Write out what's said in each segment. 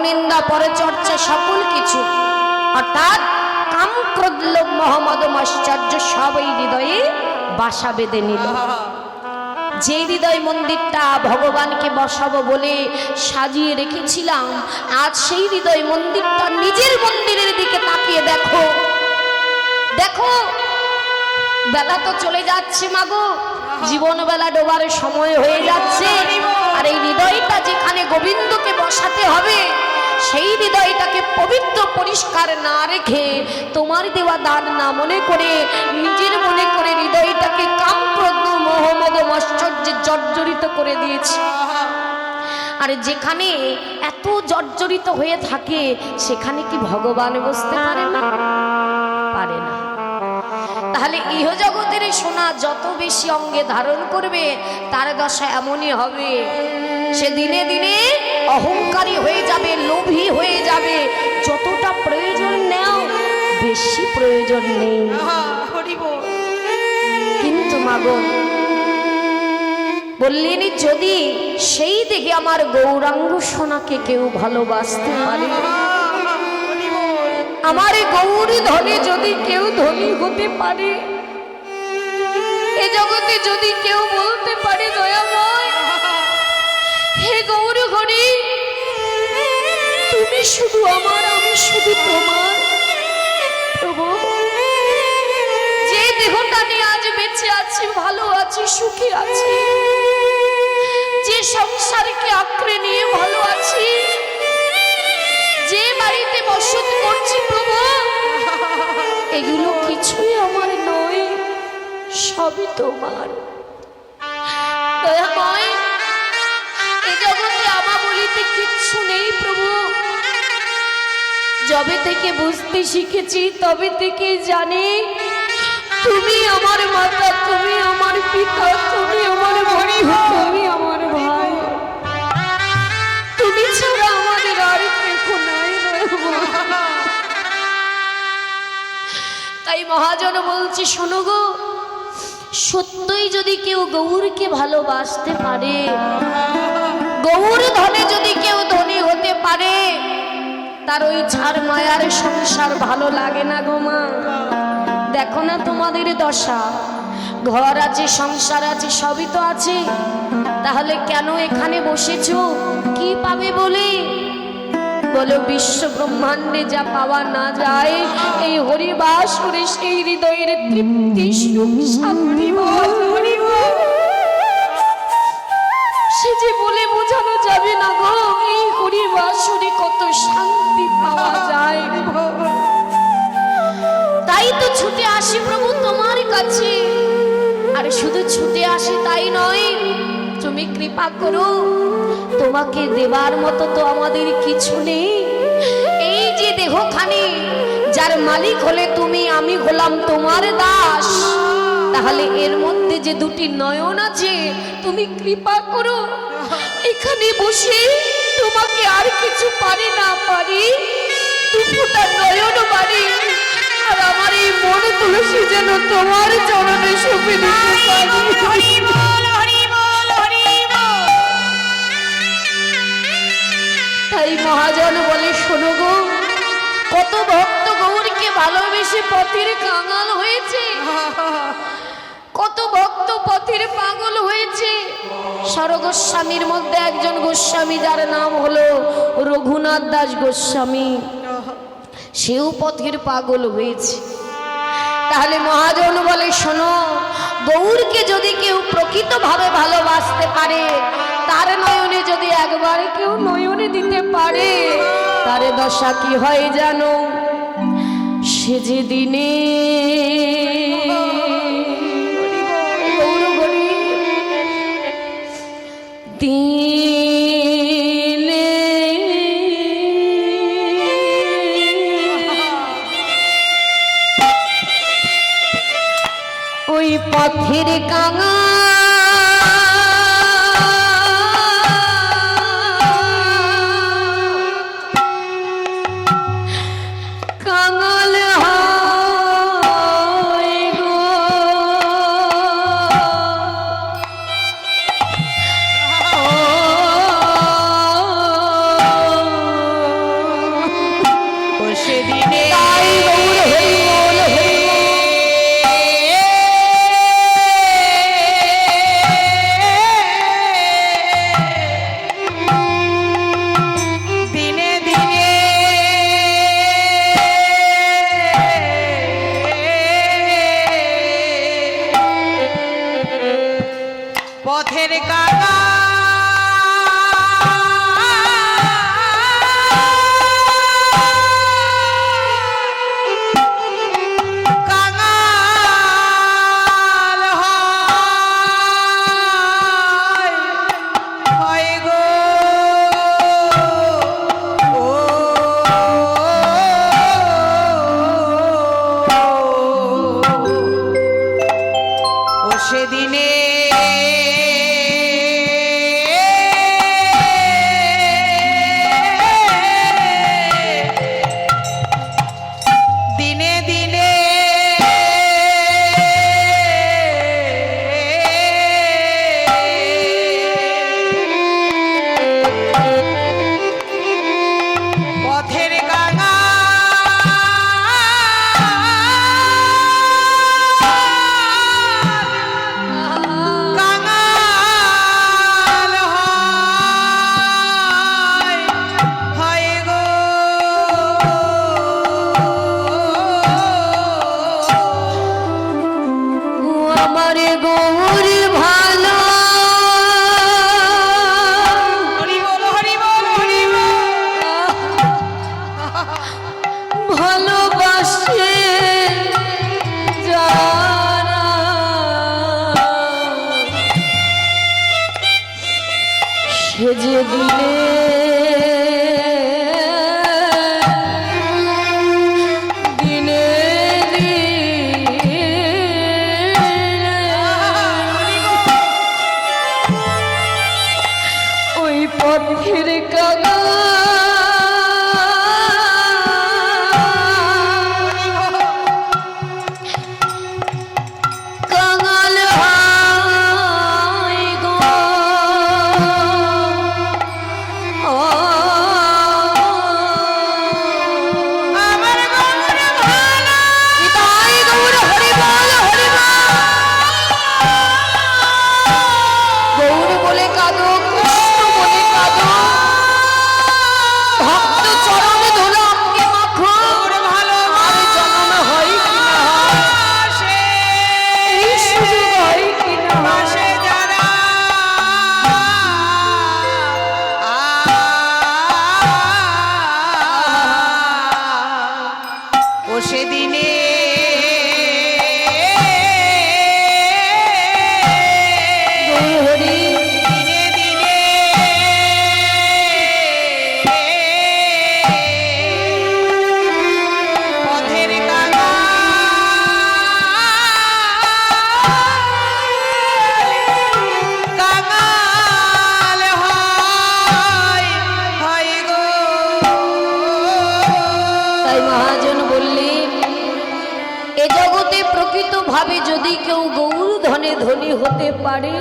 পরনিন্দা পরচর্চা সকল কিছু অর্থাৎ কাম ক্রোধ লোভ মোহ মদ মাশ্চর্য সব এই হৃদয়ে বাসা বেঁধে নিল। যে হৃদয় মন্দিরটা ভগবানকে বসাবো বলে সাজিয়ে রেখেছিলাম, আজ সেই হৃদয় মন্দিরটা নিজের মন্দিরের দিকে তাকিয়ে দেখো। দেখো বেলা তো চলে যাচ্ছে মাগো, জীবন বেলা ডোবার সময় হয়ে যাচ্ছে। আর এই হৃদয়টা যেখানে গোবিন্দকে বসাতে হবে, সেই হৃদয়টাকে পবিত্র পরিষ্কার না রেখে, তোমার দেওয়া দান না মনে করে, নিজের মনে করে হৃদয়টাকে কাম ক্রোধ মোহ মদ মাশ্চর্যে জর্জরিত করে দিয়েছে। আর যেখানে এত জর্জরিত হয়ে থাকে, সেখানে কি ভগবান বসতে পারে না? পারে না। তাহলে ইহজগতের সোনা যত বেশি অঙ্গে ধারণ করবে, তার দশা এমনই হবে, সে দিনে দিনে অহংকারী হয়ে যাবে, লোভী হয়ে যাবে। যতটা প্রয়োজন নেও, বেশি প্রয়োজন নেই। কিন্তু মাগো বললেন, যদি সেই দেখে আমার গৌরাঙ্গ সোনাকে কেউ ভালোবাসতে পারে, আমার গৌরী ধনে যদি কেউ ধনী হতে পারে, এ জগতে যদি কেউ বলতে পারে দয়াময়, হে গৌর হরি, তুমি শুধু আমার, আমি শুধু তোমার। প্রভু, যে দেহটা নিয়ে আজ বেঁচে আছি, ভালো আছি, সুখী আছি, যে সংসারকে আঁকড়ে নিয়ে ভালো আছি, যে বাড়িতে বসত করছি, প্রভু, এগুলো কিছুই আমার নয়, সবই তোমার। দয়াময়, এ জগতে আমা বলিতে কিচ্ছু নেই প্রভু। যবে থেকে বুঝতে শিখেছি, তবে থেকে জানি তুমি আমার মাতা, তুমি আমার পিতা, তুমি আমার ভাই, তুমি আমার ভাই। তুমি ছাড়া আমাদের আর কেউ নাই। তাই মহাজন বলছি, শোনো গো, সত্যই যদি কেউ গৌরকে ভালোবাসতে পারে, গৌর ধনে যদি কেউ ধনী হতে পারে, তার ওই ছাড় মায়ার সংসার ভালো লাগে না গো মা। দেখো না তোমাদের দশা, ঘর আছে, সংসার আছে, সবই তো আছে, তাহলে কেন এখানে বসেছো? কি পাবে বলে? বলো, বিশ্ব ব্রহ্মাণ্ডে যা পাওয়া না যায়, এই হরিবাস করে সেই হৃদয়ের তৃপ্তি, সুখ, শান্তি সে যে বলে বোঝানো যাবে না গো। এই হরিবাসরে কত শান্তি পাওয়া যায়। তাই তো ছুটে আসি প্রভু তোমার কাছে। আর শুধু ছুটে আসি তাই নয়, তুমি কৃপা করো, তোমাকে দেবার মতো তো আমাদের কিছু নেই। এই যে দেহখানি, যার মালিক হলে তুমি, আমি হলাম তোমার দাস, তাহলে এর মধ্যে যে দুটি নয়ন আছে, তুমি কৃপা করো, এখানে বসে তোমাকে আর কিছু পারি না পারি, দুটা নয়ন পারি, আর আমার এই মন তুলসী যেন তোমার চরণে সঁপে দিতে পারি। তাই মহাজন বলে, শোনো গো, কত ভক্ত গৌরকে ভালোবেসে পথের কাঙাল হয়েছে, কত ভক্ত পথের পাগল হয়েছে। স্বরগোস্বামীর মধ্যে একজন গোস্বামী, যার নাম হলো রঘুনাথ দাস গোস্বামী, সেও পথের পাগল হয়েছে। তাহলে মহাজন বলে, শোনো, গৌরকে যদি কেউ প্রকৃতভাবে ভালোবাসতে পারে, তার নয়নে যদি একবার কেউ নয়নে দিতে পারে, তার দশা কি হয় জানো? সে যে দিনে দিলে ওই পথের কাঙা মহাজন বললেন, এ জগতে প্রকৃতভাবে যদি কেউ গৌর ধনে ধনী হতে পারে,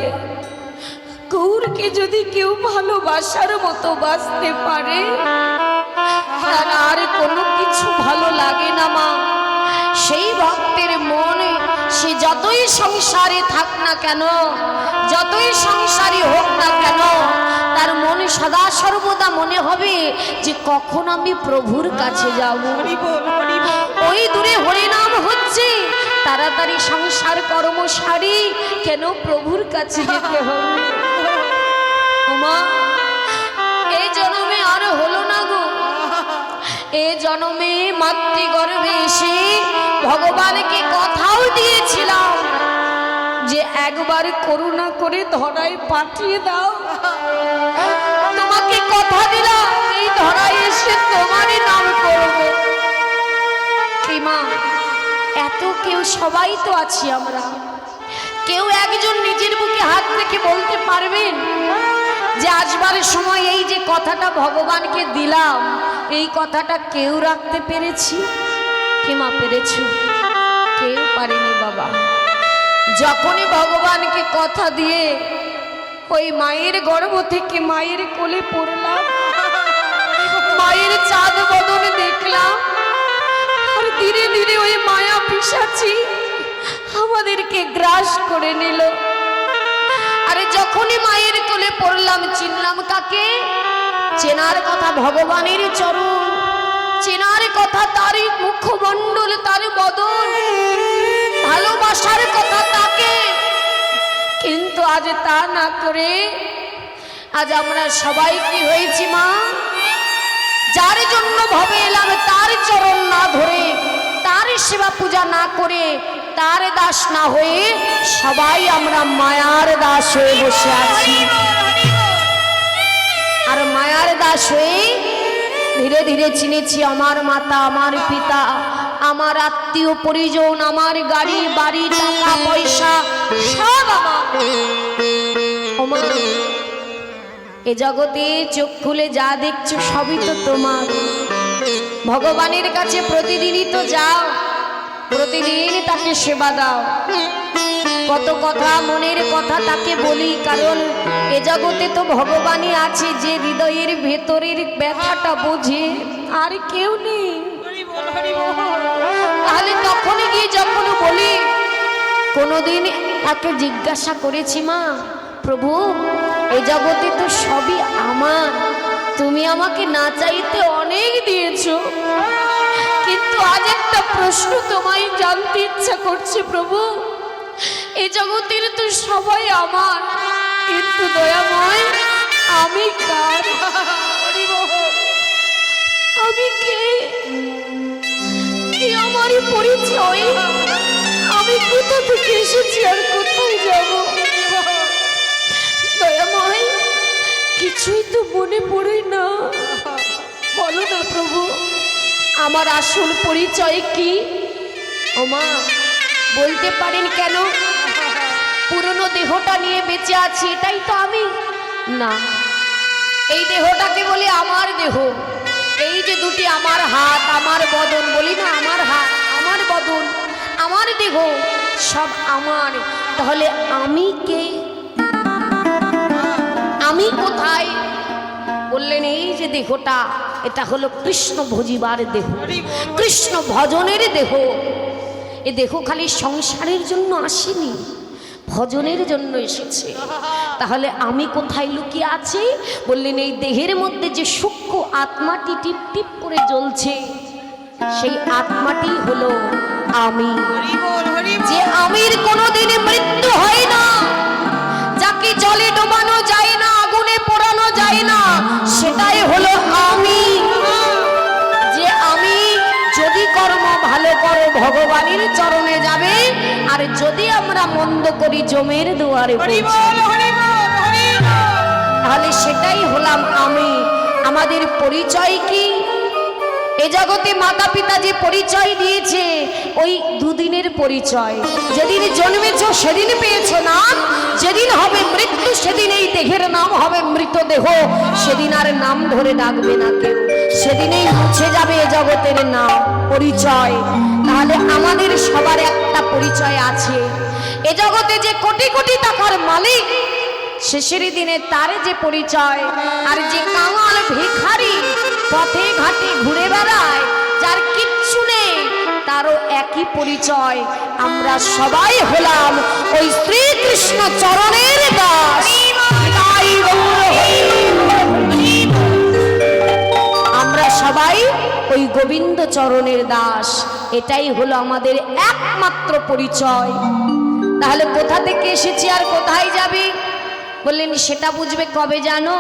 গৌরকে যদি কেউ ভালোবাসার মতো বাঁচতে পারে, তার আর কোনো কিছু ভালো লাগে না মা। সেই ভক্তের মনে সে যতই সংসারে থাক না কেন, যতই সংসারী হোক না কেন, তার মনে সদা সর্বদা মনে হবে যে কখন আমি প্রভুর কাছে যাব। ওই দূরে হরিনাম হচ্ছে, তাড়াতাড়ি সংসার কর্ম সারি কেন প্রভুর কাছে যেতে হবে। মা, এই জন্মে আর হলো না গো, এ জন্মে মাতৃগর্ভে এসে ভগবানকে কথাও দিয়েছিলাম যে একবার করুণা করে ধরায় পাঠিয়ে দাও। তোমাকে কথা দিলাম এই ধরায় এসে তোমারই নাম করব। মা, এত কেউ সবাই তো আছি আমরা, কেউ একজন নিজের বুকে হাত রেখে বলতে পারবেন যে আসবার সময় এই যে কথাটা ভগবানকে দিলাম, এই কথাটা কেউ রাখতে পেরেছি? কে মা পেরেছ? কেউ পারেনি বাবা। যখনই ভগবানকে কথা দিয়ে ওই মায়ের গর্ভ থেকে মায়ের কোলে পড়লাম, মায়ের চাঁদ বদন দেখলাম, আর ধীরে ধীরে ওই মায়া পিশাচি আমাদেরকে গ্রাস করে নিল। আরে যখনই মায়ের কোলে পড়লাম, চিনলাম কাকে? চেনার কথা ভগবানের চরণ, চেনার কথা তারই মুখমণ্ডল, তার বদন, ভালোবাসার কথা তাকে। কিন্তু আজ তা না করে আজ আমরা সবাই কি হয়েছি মা? যার জন্য ভবে এলাম তার চরণ না ধরে, তার সেবা পূজা না করে, তার দাস না হয়ে সবাই আমরা মায়ার দাস হয়ে বসে আছি। আর মায়ার দাস হয়ে ধীরে ধীরে চিনেছি আমার মাতা, আমার পিতা, আমার আত্মীয় পরিজন, আমার গাড়ি বাড়ি, টাকা পয়সা সব আমার। এ জগতে চোখ খুলে যা দেখছো সবই তো তোমার। ভগবানের কাছে প্রতিদিনই তো যাও, প্রতিদিন তাকে সেবা দাও। কত কথা মনের কথা তাকে বলি, কারণ এ জগতে তো ভগবানই আছে যে হৃদয়ের ভেতরের ব্যথাটা বোঝে, আর কেউ নেই। তাহলে তখনই গিয়ে যখন বলি, কোনোদিন তাকে জিজ্ঞাসা করেছি মা, প্রভু এ জগতে তো সবই আমার, তুমি আমাকে না চাইতে অনেক দিয়েছো, কিন্তু আজ একটা প্রশ্ন তোমায় জানতে ইচ্ছা করছে প্রভু, এ জগতের তো সবাই আমার, কিন্তু দয়াময় আমি কার? আমি কে? কি আমার পরিচয়? আমি কোথা থেকে এসেছি আর কোথায় যাব? দয়াময় কিছুই তো মনে পড়ে না, বলো না প্রভু আমার আসল পরিচয় কি? ও মা, বলতে পারেন কেন? পুরনো দেহটা নিয়ে বেঁচে আছি, এটাই তো আমি না। এই দেহটাকে বলি আমার দেহ। এই যে দুটি আমার হাত, আমার বদন, বলি না আমার হাত, আমার বদন, আমার দেহ সব আমার। তাহলে আমি কে? আমি কোথায়? বললেন এই যে দেহটা, এটা হলো কৃষ্ণ ভজিবার দেহ, কৃষ্ণ ভজনের দেহ। এ দেহ খালি সংসারের জন্য আসেনি, ভজনের জন্য এসেছে। তাহলে আমি কোথায় লুকিয়ে আছি? বললেন এই দেহের মধ্যে যে সূক্ষ্ম আত্মাটি টিপ টিপ করে জ্বলছে, সেই আত্মাটি হলো আমি। যে আমির কোনোদিন মৃত্যু হয় না, যাকে জলে ডোবানো যায় না, আগুনে পোড়ানো যায় না, সেটাই হলো আমি। যে আমি যদি কর্ম ভালো করো ভগবানের চরণে যাবে, আর যদি আমরা মন্দ করি জমের দুয়ারে তাহলে সেটাই হলাম আমি। আমাদের পরিচয় কি? এ জগতে মাতা পিতা যে পরিচয় দিয়েছে, ওই দুদিনের পরিচয়। যেদিন জন্মেছ সেদিন পেয়েছ নাম, যেদিন হবে মৃত্যু সেদিন এই দেহের নাম হবে মৃতদেহ, সেদিন আর নাম ধরে ডাকবে না কেউ। সেদিনেই মুছে যাবে এ জগতের নাম পরিচয়। তাহলে আমাদের সবার একটা পরিচয় আছে। এ জগতে যে কোটি কোটি টাকার মালিক, শেষের দিনে তার যে পরিচয়। আর যে কাঙাল ভিখারি পথে ঘাটে ঘুরে বেড়ায়, যার কিচ্ছু নেই, তারও একই পরিচয়। আমরা সবাই হলাম ওই শ্রীকৃষ্ণ চরণের দাস। আমরা সবাই ওই গোবিন্দ চরণের দাস। এটাই হলো আমাদের একমাত্র পরিচয়। তাহলে কোথা থেকে এসেছি আর কোথায় যাবে বললেন, সেটা বুঝবে কবে জানো?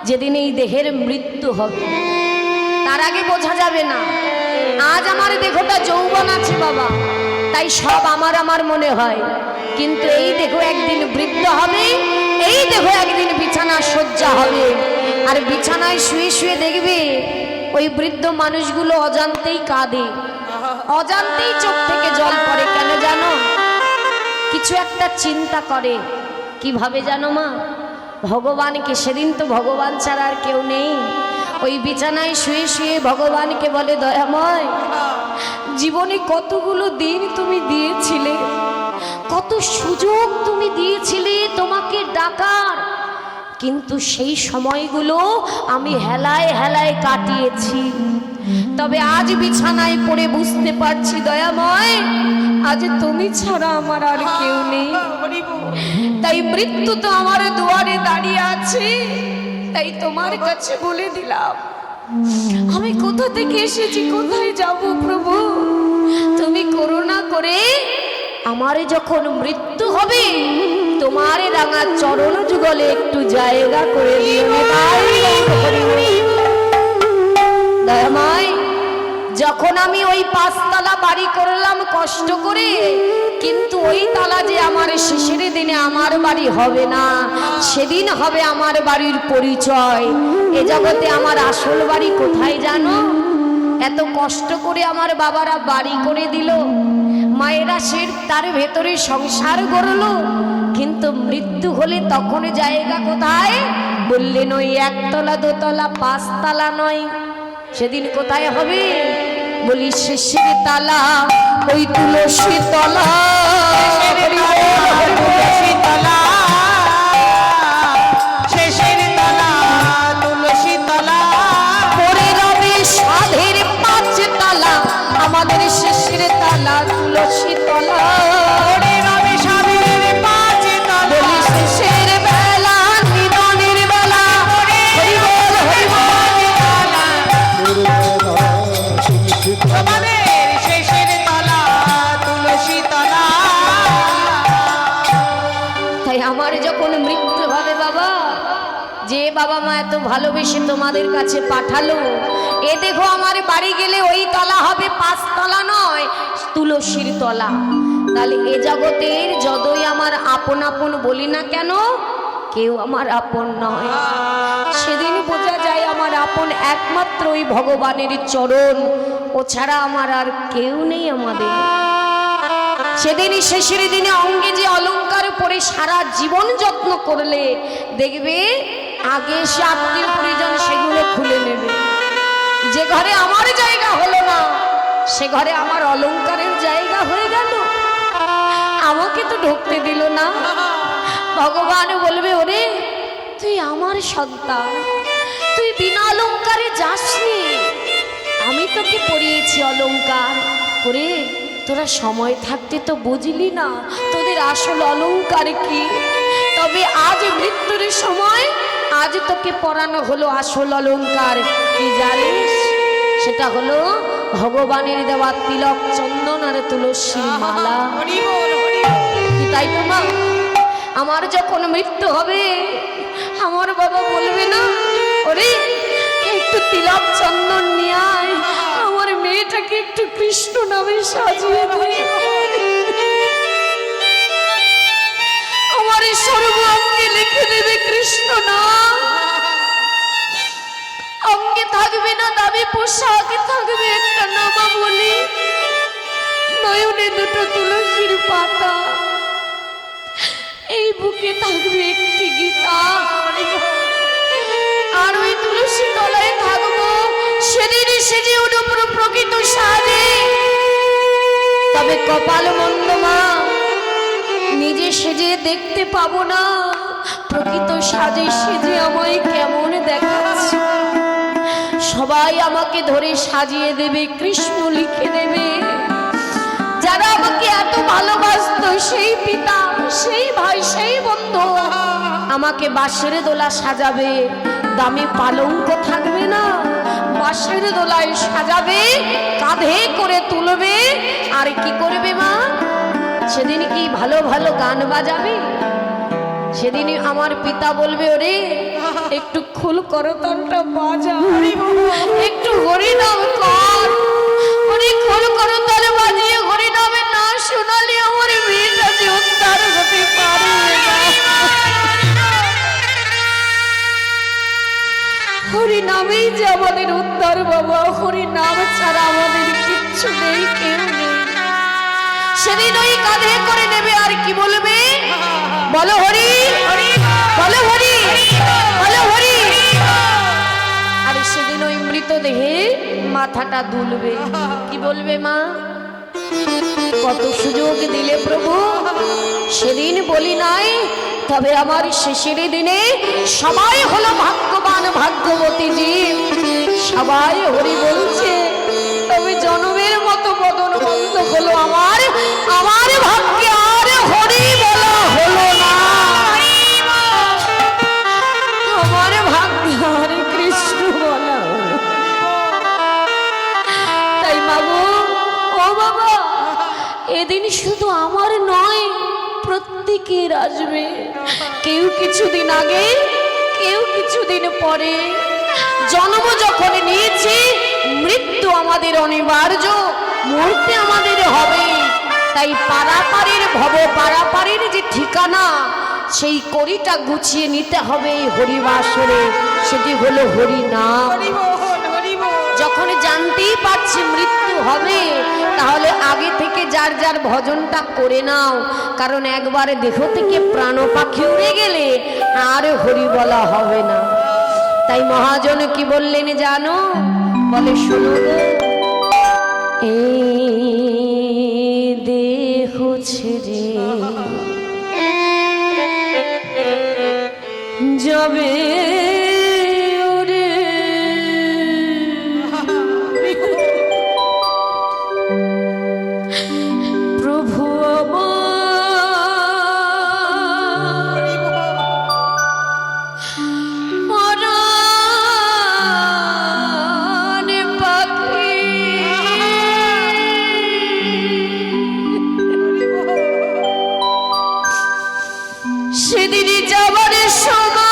যেদিন এই দেহের মৃত্যু হবে, তার আগে বোঝা যাবে না। আজ আমার দেহটা যৌবন আছে বাবা, তাই সব আমার আমার মনে হয়, কিন্তু এই দেহ একদিন বৃদ্ধ হবে, এই দেহ একদিন বিছানা শয্যা হবে। আর বিছানায় শুয়ে শুয়ে দেখবে ওই বৃদ্ধ মানুষগুলো অজান্তেই কাঁদে, অজান্তেই চোখ থেকে জল পড়ে। কেন জানো? কিছু একটা চিন্তা করে। কিভাবে জানো মা? ভগবানকে। সেদিন তো ভগবান ছাড়া আর কেউ নেই। ওই বিছানায় শুয়ে শুয়ে ভগবানকে বলে, দয়াময়, জীবনে কতগুলো দিন তুমি দিয়েছিলে, কত সুযোগ তুমি দিয়েছিলে তোমাকে ডাকার, কিন্তু সেই সময়গুলো আমি হেলায় হেলায় কাটিয়েছি। তবে আজ বিছানায় পড়ে বুঝতে পারছি দয়াময়, আজ তুমি ছাড়া আমার আর কেউ নেই। তাই মৃত্যু তো আমার দুয়ারে দাঁড়িয়ে আছে। তাই তোমার কাছে বলে দিলাম, আমি কোথা থেকে এসেছি, কোথায় যাব প্রভু, তুমি করুণা করে আমার যখন মৃত্যু হবে তোমার রাঙা চরণ যুগলে একটু জায়গা করে দিও। দয়াময়, যখন আমি ওই 5 তলা বাড়ি করলাম কষ্ট করে, কিন্তু ওই তালা যে আমার শেষের দিনে আমার বাড়ি হবে না, সেদিন হবে আমার বাড়ির পরিচয়। এ জগতে আমার আসল বাড়ি কোথায় জানো? এত কষ্ট করে আমার বাবারা বাড়ি করে দিল, মায়েরা সে তার ভেতরে সংসার গড়ল, কিন্তু মৃত্যু হলে তখন জায়গা কোথায়? বললেন ওই 1 তলা 2 তলা 5 তলা নয়, সেদিন কোথায় হবে? বলি শেষের তালা ওই তুলসী তলা। শেষের তলা তুলসী তলা, পরে রবে সাধের 5 তলা, আমাদের শেষের তালা তুলসী তলা। পরে রবে সাধের 5 তলা, বলি শেষের বেলা নিধনের বেলা, হরি বল হরি বল। তোমাদের শেষের তলা তুলসী তলা। তাই আমার যখন মৃত্যু হবে বাবা, যে বাবা মা এত ভালোবেসে তোমাদের কাছে পাঠালো, এ দেখো আমার বাড়ি গেলে ওই তলা হবে 5 তলা নয়, তুলসীর তলা। তাহলে এ জগতের যতই আমার আপন আপন বলি না কেন, কেউ আমার আপন নয়। সেদিন বোঝা যায় আমার আপন একমাত্র ওই ভগবানের চরণ, ও ছাড়া আমার আর কেউ নেই আমাদের। সেদিনই শেষের দিনে অঙ্গে যে অলংকার পরে সারা জীবন যত্ন করলে, দেখবে আগে এসে আত্মীয় পরিজন সেগুলো খুলে নেবে। যে ঘরে আমার জায়গা হলো না, সে ঘরে আমার অলংকারের জায়গা হয়ে গেল, আমাকে তো ঢুকতে দিল না। ভগবান বলবে, ওরে তুই আমার সন্তান, তুই বিনা অলংকারে যাসনি, আমি তোকে পরিয়েছি অলংকার। ওরে তোরা সময় থাকতে তো বুঝলি না তোদের আসল অলংকার কি। তবে আজ মৃত্যুর সময়, আজ তোকে পরানো হলো আসল অলংকার। কি জানিস? সেটা হলো ভগবানের দেওয়া তিলক, চন্দন আর তুলসীর মালা। কি তাই তো মা? আমার যখন মৃত্যু হবে, আমার বাবা বলবে না, ওরে একটু তিলক চন্দন নিয়ে আয়, আমার মেয়েটাকে একটু কৃষ্ণ নামে সাজিয়ে দে। আমার সর্ব অঙ্গে লিখে দেবে কৃষ্ণ নাম। অঙ্গে থাকবে না দামি পোশাকে, থাকবে একটা নামাবলী, নয়নে 2টো তুলসীর পাতা, এই বুকে থাকবে একটি গীতা। আর ওই তুলসী তলায় থাকবো সেজে উঠো পুরো প্রকৃত সাজে। তবে কপাল মন্দ মা, নিজে সেজে দেখতে পাবো না প্রকৃত সাজে সেজে আমায় কেমন দেখাচ্ছে। সবাই আমাকে ধরে সাজিয়ে দেবে, কৃষ্ণ লিখে দেবে। যারা আমাকে এত ভালোবাসতো, সেই পিতা, সেই ভাই, সেই বন্ধু আমাকে বাঁশের দোলা সাজাবে, দামি পালঙ্ক থাকবে না, বাঁশের দোলায় সাজাবে, কাঁধে করে তুলবে। আর কি করবে মা? সেদিন কি ভালো ভালো গান বাজাবে? সেদিনই আমার পিতা বলবে, ওরে একটু খুল করতালটা বাজা, একটু হরিনাম কর। ওরে খুল করতাল বাজিয়ে হরিনামে না শোনালে আমার মেয়েটা যে উদ্ধার হতে পারবে না। হরিনামেই যে আমাদের উদ্ধার বাবা, হরিনাম ছাড়া আমাদের কিচ্ছু নেই, কেউ নেই। সেদিন ওই কাঁধে করে নেবে আর কি বলবে? বলো হরি, বলো হরি, বলো হরি। আর সেদিন ওই মৃতদেহে মাথাটা দুলবে, কি বলবে? মা কত সুযোগ দিলে প্রভু, সেদিন বলি নাই, তবে আমার শেষের দিনে সবাই হলো ভাগ্যবান ভাগ্যবতী জীব, সবাই হরি বলছে। তবে জনমের মতো বদন বন্ধ হলো আমার, আমার ভাগ্যে আর হরি বলা হলো না। আমার ভাগ্যে আর কৃষ্ণ বলা হলো। তাই মাগো, ও বাবা, এদিন শুধু আমার নয়, প্রত্যেকের আসবে। কেউ কিছুদিন আগে, কেউ কিছুদিন পরে। জন্ম যখন নিয়েছি, মৃত্যু আমাদের অনিবার্য, মরতে আমাদের হবে। তাই পারাপারের ভব পারাপারের যে ঠিকানা, সেই কড়িটা গুছিয়ে নিতে হবে এই হরিবাসরে, সেটি হলো হরিনাম। যখন জানতেই পারছি মৃত্যু হবে, তাহলে আগে থেকে যার যার ভজনটা করে নাও। কারণ একবারে দেহ থেকে প্রাণ পাখি উড়ে গেলে আর হরি বলা হবে না। তাই মহাজন কি বললেন জানো? বলে শোনো গো, এই দেহ ছেড়ে যাবে প্রভু সেদিনই যাবার সময়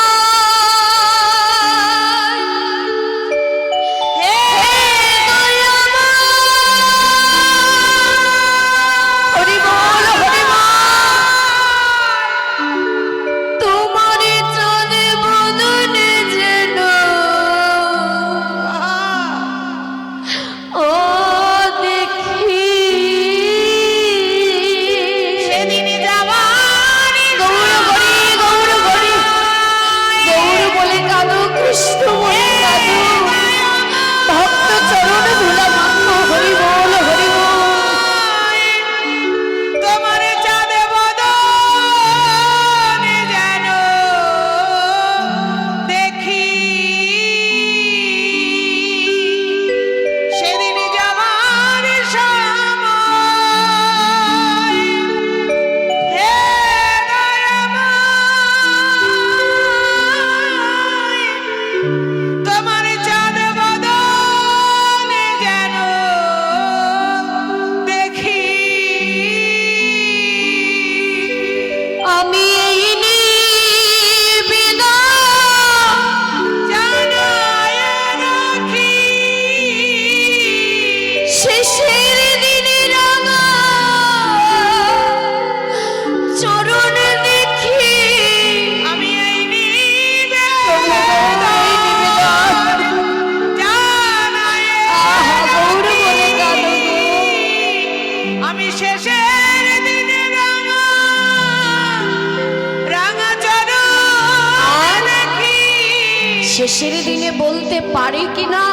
শেষের দিনে বলতে পারি কিনা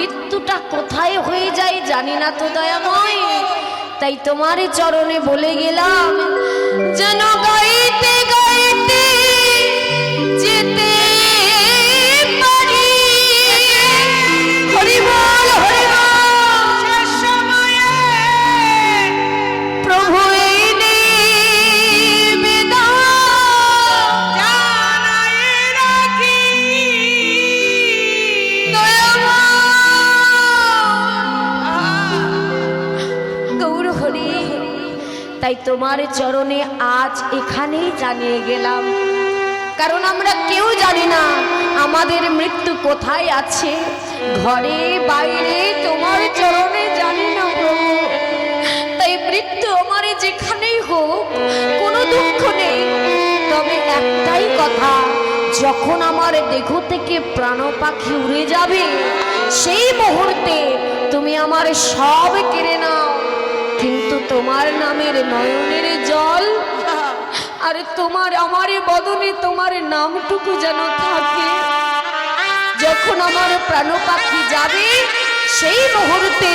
মৃত্যুটা কোথায় হয়ে যায় জানি না তো দয়াময়, তাই তোমার চরণে বলে গেলাম যেন গাইতে গাইতে যেতে পারি। হরি বল হরি বল। শেষ সময়ে প্রভু এই নিবেদন জানাই রাখি গৌর হরি, তাই তোমার চরণে আজ এখানেই জানিয়ে গেলাম, কারণ আমরা কেউ জানি না আমাদের মৃত্যু কোথায় আছে, ঘরে বাইরে তোমার চরণে জানি না প্রভু। তাই মৃত্যু আমার যেখানেই হোক কোনো দুঃখ নেই, তবে একটাই কথা, যখন আমার দেহ থেকে প্রাণ পাখি উড়ে যাবে সেই মুহূর্তে তুমি আমার সব কেড়ে নাও, কিন্তু তোমার নামের নয়নের জল আর তোমার আমার বদনে তোমার নামটুকু যেন থাকে। যখন আমার প্রাণ পাখি যাবে সেই মুহূর্তে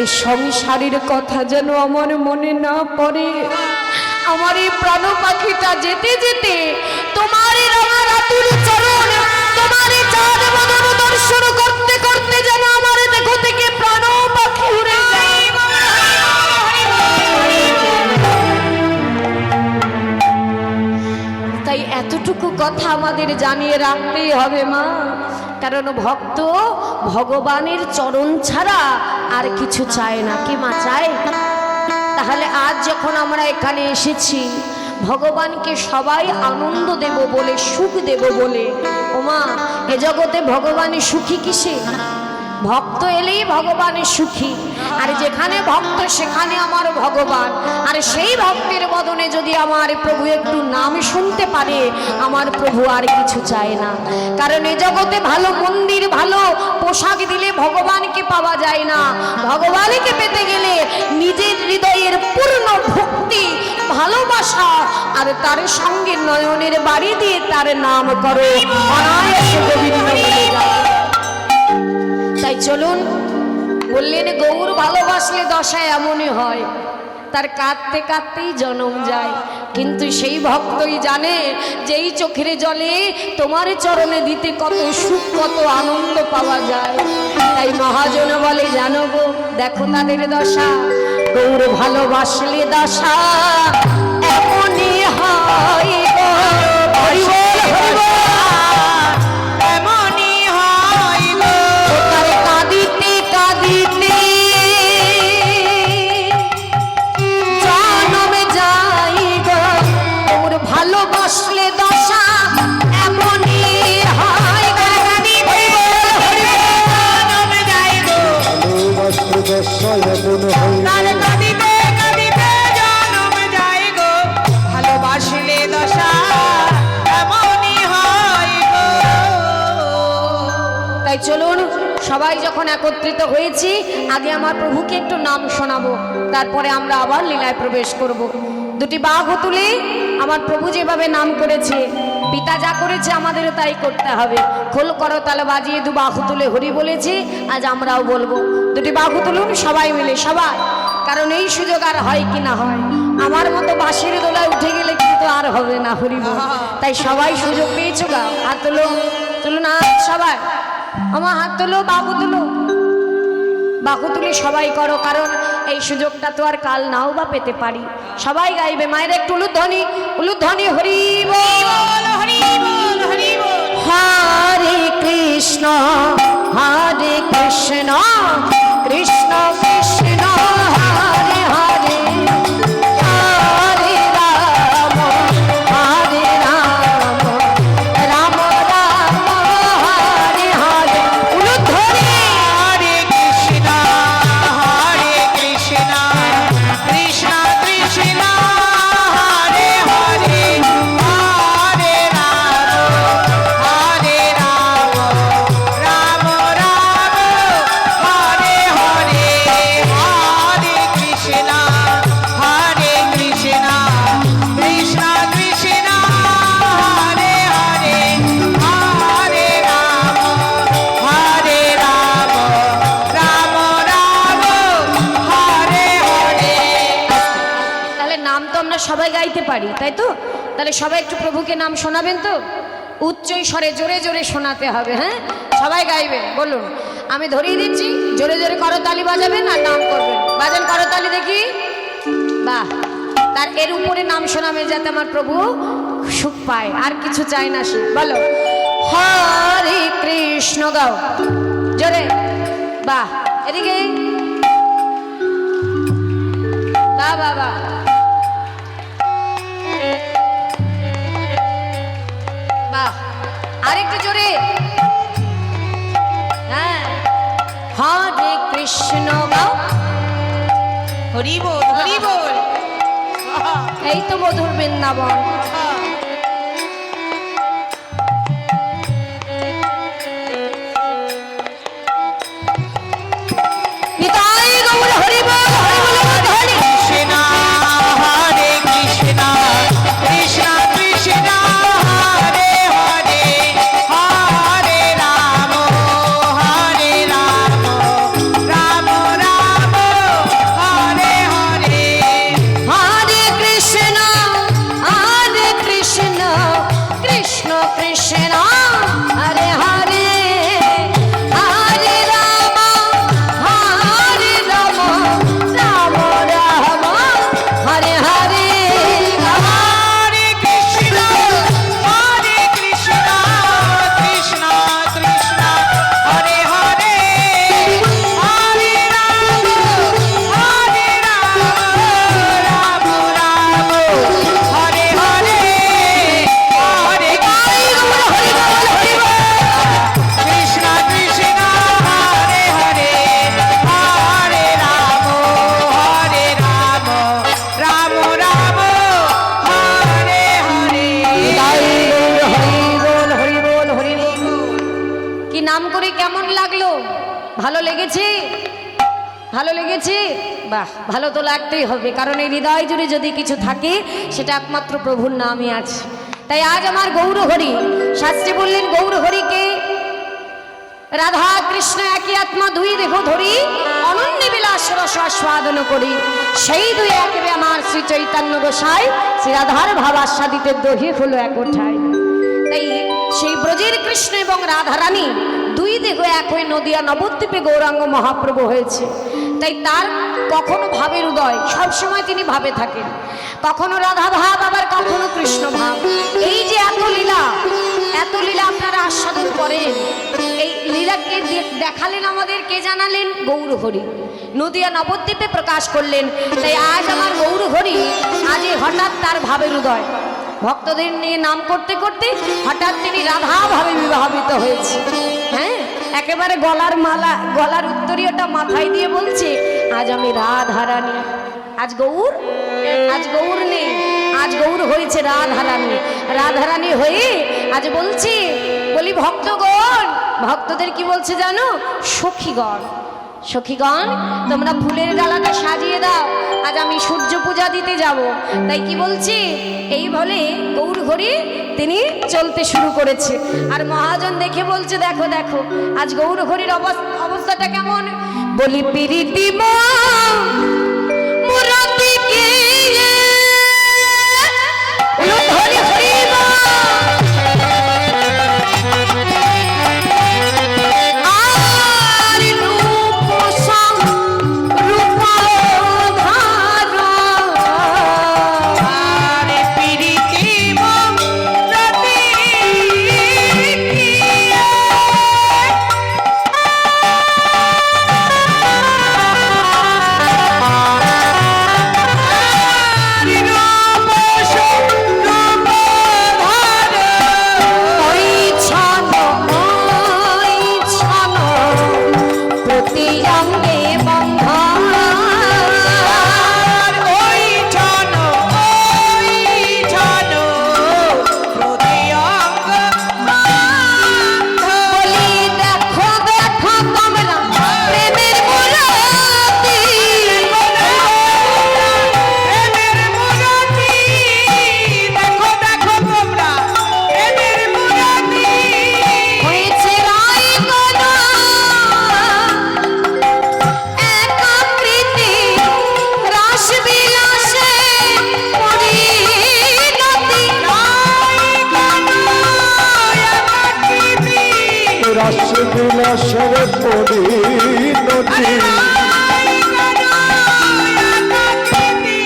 এই সংসারের কথা যেন আমার মনে না পড়ে। আমার এই প্রাণ পাখিটা যেতে যেতে তোমার রাঙা রাতুল চরণ, তোমার চাঁদ বদন দর্শন করতে করতে যেন আমার দেহ থেকে প্রাণ পাখি উড়ে যায়। তাই এতটুকু কথা আমাদের জানিয়ে রাখতেই হবে মা, কারণ ভক্ত ভগবানের চরণ ছাড়া আর কিছু চায় না। কি মা চায়? তাহলে আজ যখন আমরা এখানে এসেছি ভগবানকে সবাই আনন্দ দেব বলে, সুখ দেব বলে, ওমা এ জগতে ভগবানের সুখী কিসে? ভক্ত এলেই ভগবানের সুখী, আর যেখানে ভক্ত সেখানে আমার ভগবান। আর সেই ভক্তের বদনে যদি আমার প্রভু একটু নাম শুনতে পারে, আমার প্রভু আর কিছু চায় না। কারণ এ জগতে ভালো মন্দির, ভালো পোশাক দিলে ভগবানকে পাওয়া যায় না। ভগবানকে পেতে গেলে নিজের হৃদয়ের পূর্ণ ভক্তি, ভালোবাসা আর তার সঙ্গে নয়নের বাড়ি দিয়ে তার নাম করো, অনায়াসে গোবিন্দ বলে যাও। তাই চলুন, বললেন গৌর ভালোবাসলে দশা এমনই হয়, তার কাঁদতে কাঁদতেই জনম যায়। কিন্তু সেই ভক্তই জানে যে এই চোখের জলে তোমার চরণে দিতে কত সুখ, কত আনন্দ পাওয়া যায়। তাই মহাজন বলে জানো গো, দেখো তাদের দশা, গৌর ভালোবাসলে দশা এমনই হয় গো। হরি বল, হরি বল। এমনই হয় গো। তারে কাঁদিতে কাঁদিতে জনমে যাই গো, ওর ভালোবাসলে দশা এমনই হয় গো। জনমে যাই গো। তার কাঁদিতে কাঁদিতে জনম যাই গো। ভালোবাসলে দশা এমনই হয় গো। তাই চলুন, সবাই যখন একত্রিত হয়েছি, আগে আমার প্রভুকে একটু নাম শোনাবো, তারপরে আমরা আবার লীলায় প্রবেশ করব। দুটি বাহু তুলে আমার প্রভু যেভাবে নাম করেছে, পিতা যা করেছে আমাদেরও তাই করতে হবে। খোল করো তালে বাজিয়ে দু বাহু তুলে হরি বলেছি, আজ আমরাও বলবো। দুটি বাহু তুলুন সবাই মিলে, সবাই, কারণ এই সুযোগ আর হয় কি না হয়। আমার মতো বাঁশির দোলায় উঠে গেলে কিন্তু আর হবে না হরি বল। তাই সবাই সুযোগ পেয়েছো, গা হাত তুলো, তুলুন হাত সবাই, আমার হাত তুলো, বাহু তুলো, বাহু তুলে সবাই করো, কারণ এই সুযোগটা তো আর কাল নাও বা পেতে পারি। সবাই গাইবে, মায়ের একটু উলুধ্বনি, উলুধ্বনি হরি বল। হরি বল, হরি বল। হরে কৃষ্ণ হরে কৃষ্ণ, কৃষ্ণ কৃষ্ণ হরে হরে, হরে রাম হরে রাম, রাম রাম হরে হরে। উলুধ্বনি হরে কৃষ্ণ, কৃষ্ণ কৃষ্ণ হরে হরে, হরে রাম, রাম রাম সবাই গাইতে পারি, তাই তো? তাহলে সবাই একটু প্রভুকে নাম শোনাবেন তো? উচ্চ স্বরে জোরে জোরে শোনাতে হবে। হ্যাঁ, সবাই গাইবেন। বলুন, আমি ধরিয়ে দিচ্ছি, জোরে জোরে করতালি বাজাবেন আর নাম করবেন। বাজান করতালি দেখি। বাহ, তার এর উপরে নাম শোনাবে যাতে আমার প্রভু সুখ পায়, আর কিছু চাই না সে। বলো হরে কৃষ্ণ, গাও জোরে। বাহ, এদিকে বাহ বাহ বাহ। বাহ, আরেকটু জোরে। হ্যাঁ, হরে কৃষ্ণ গাও। হরি বল, হরি বল। এই তো মধুর বৃন্দাবন। নিতাই গৌর হরি বল, হরি বল, হরি কৃষ্ণ হরে কৃষ্ণ, কৃষ্ণ কৃষ্ণ হরে হরে, হরে রাম রাম রাম হরে হরে। হরে কৃষ্ণ কৃষ্ণ কৃষ্ণ হরে হরে, হরে রাম রাম রাম হরে হরে। হরে কৃষ্ণ কৃষ্ণ কৃষ্ণ হরে হরে, হরে রাম রাম রাম হরে হরে, হরে কৃষ্ণ কৃষ্ণ হরে হরে, হরে রাম রাম রাম হরে হরে। হরি বল, হরি বল। কি নাম করে কেমন লাগলো? ভালো লেগেছে? ভালো লেগেছে? বাহ, ভালো তো লাগতেই হবে, কারণ এই হৃদয় জুড়ে যদি কিছু থাকে সেটা একমাত্র প্রভুর নামই আছে। তাই আজ আমার গৌর হরি, শাস্ত্রী বললেন গৌর হরিকে রাধা কৃষ্ণ একই আত্মা, দুই দেহ ধরি অনন্য বিলাস রস আস্বাদন করি, সেই দুই একেবে আমার শ্রী চৈতন্য গোসাই শ্রী রাধার ভাব আস্বাদিতে দহি হলো এক ওঠায়। তাই সেই ব্রজের কৃষ্ণ এবং রাধারানী দুই দেহ এক হয়ে নদিয়া নবদ্বীপে গৌরাঙ্গ মহাপ্রভু হয়েছে। তাই তার কখনো ভাবের উদয়, সবসময় তিনি ভাবে থাকেন, কখনো রাধা ভাব আবার কখনো কৃষ্ণ ভাব। এই যে এত লীলা আপনারা আস্বাদন করেন, এই লীলাকে দেখালেন আমাদের, কে জানালেন? গৌর হরি নদিয়া নবদ্বীপে প্রকাশ করলেন। তাই আজ আমার গৌর হরি, আজ হঠাৎ তার ভাবের উদয়, ভক্তদের নিয়ে নাম করতে করতে হঠাৎ তিনি রাধা ভাবে বিবাহিত হয়েছে। হ্যাঁ, একেবারে গলার মালা, গলার উত্তরীয়টা মাথায় দিয়ে বলছে, আজ আমি রাধারানী। আজ গৌর নেই, আজ গৌর হয়েছে রাধারানী। রাধারানী হয়ে আজ বলছি, বলি ভক্তগণ, ভক্তদের কি বলছে জানো? সখীগণ, সখীগণ তোমরা ফুলের ডালাটা সাজিয়ে দাও, আজ আমি সূর্য পূজা দিতে যাব। তাই কি বলছি, এই বলে গৌর হরি তিনি চলতে শুরু করেছে। আর মহাজন দেখে বলছে, দেখো দেখো আজ গৌর হরির অবস্থাটা কেমন। বলি পিরিতি মুরাতি কে হরি হরি একাকৃতি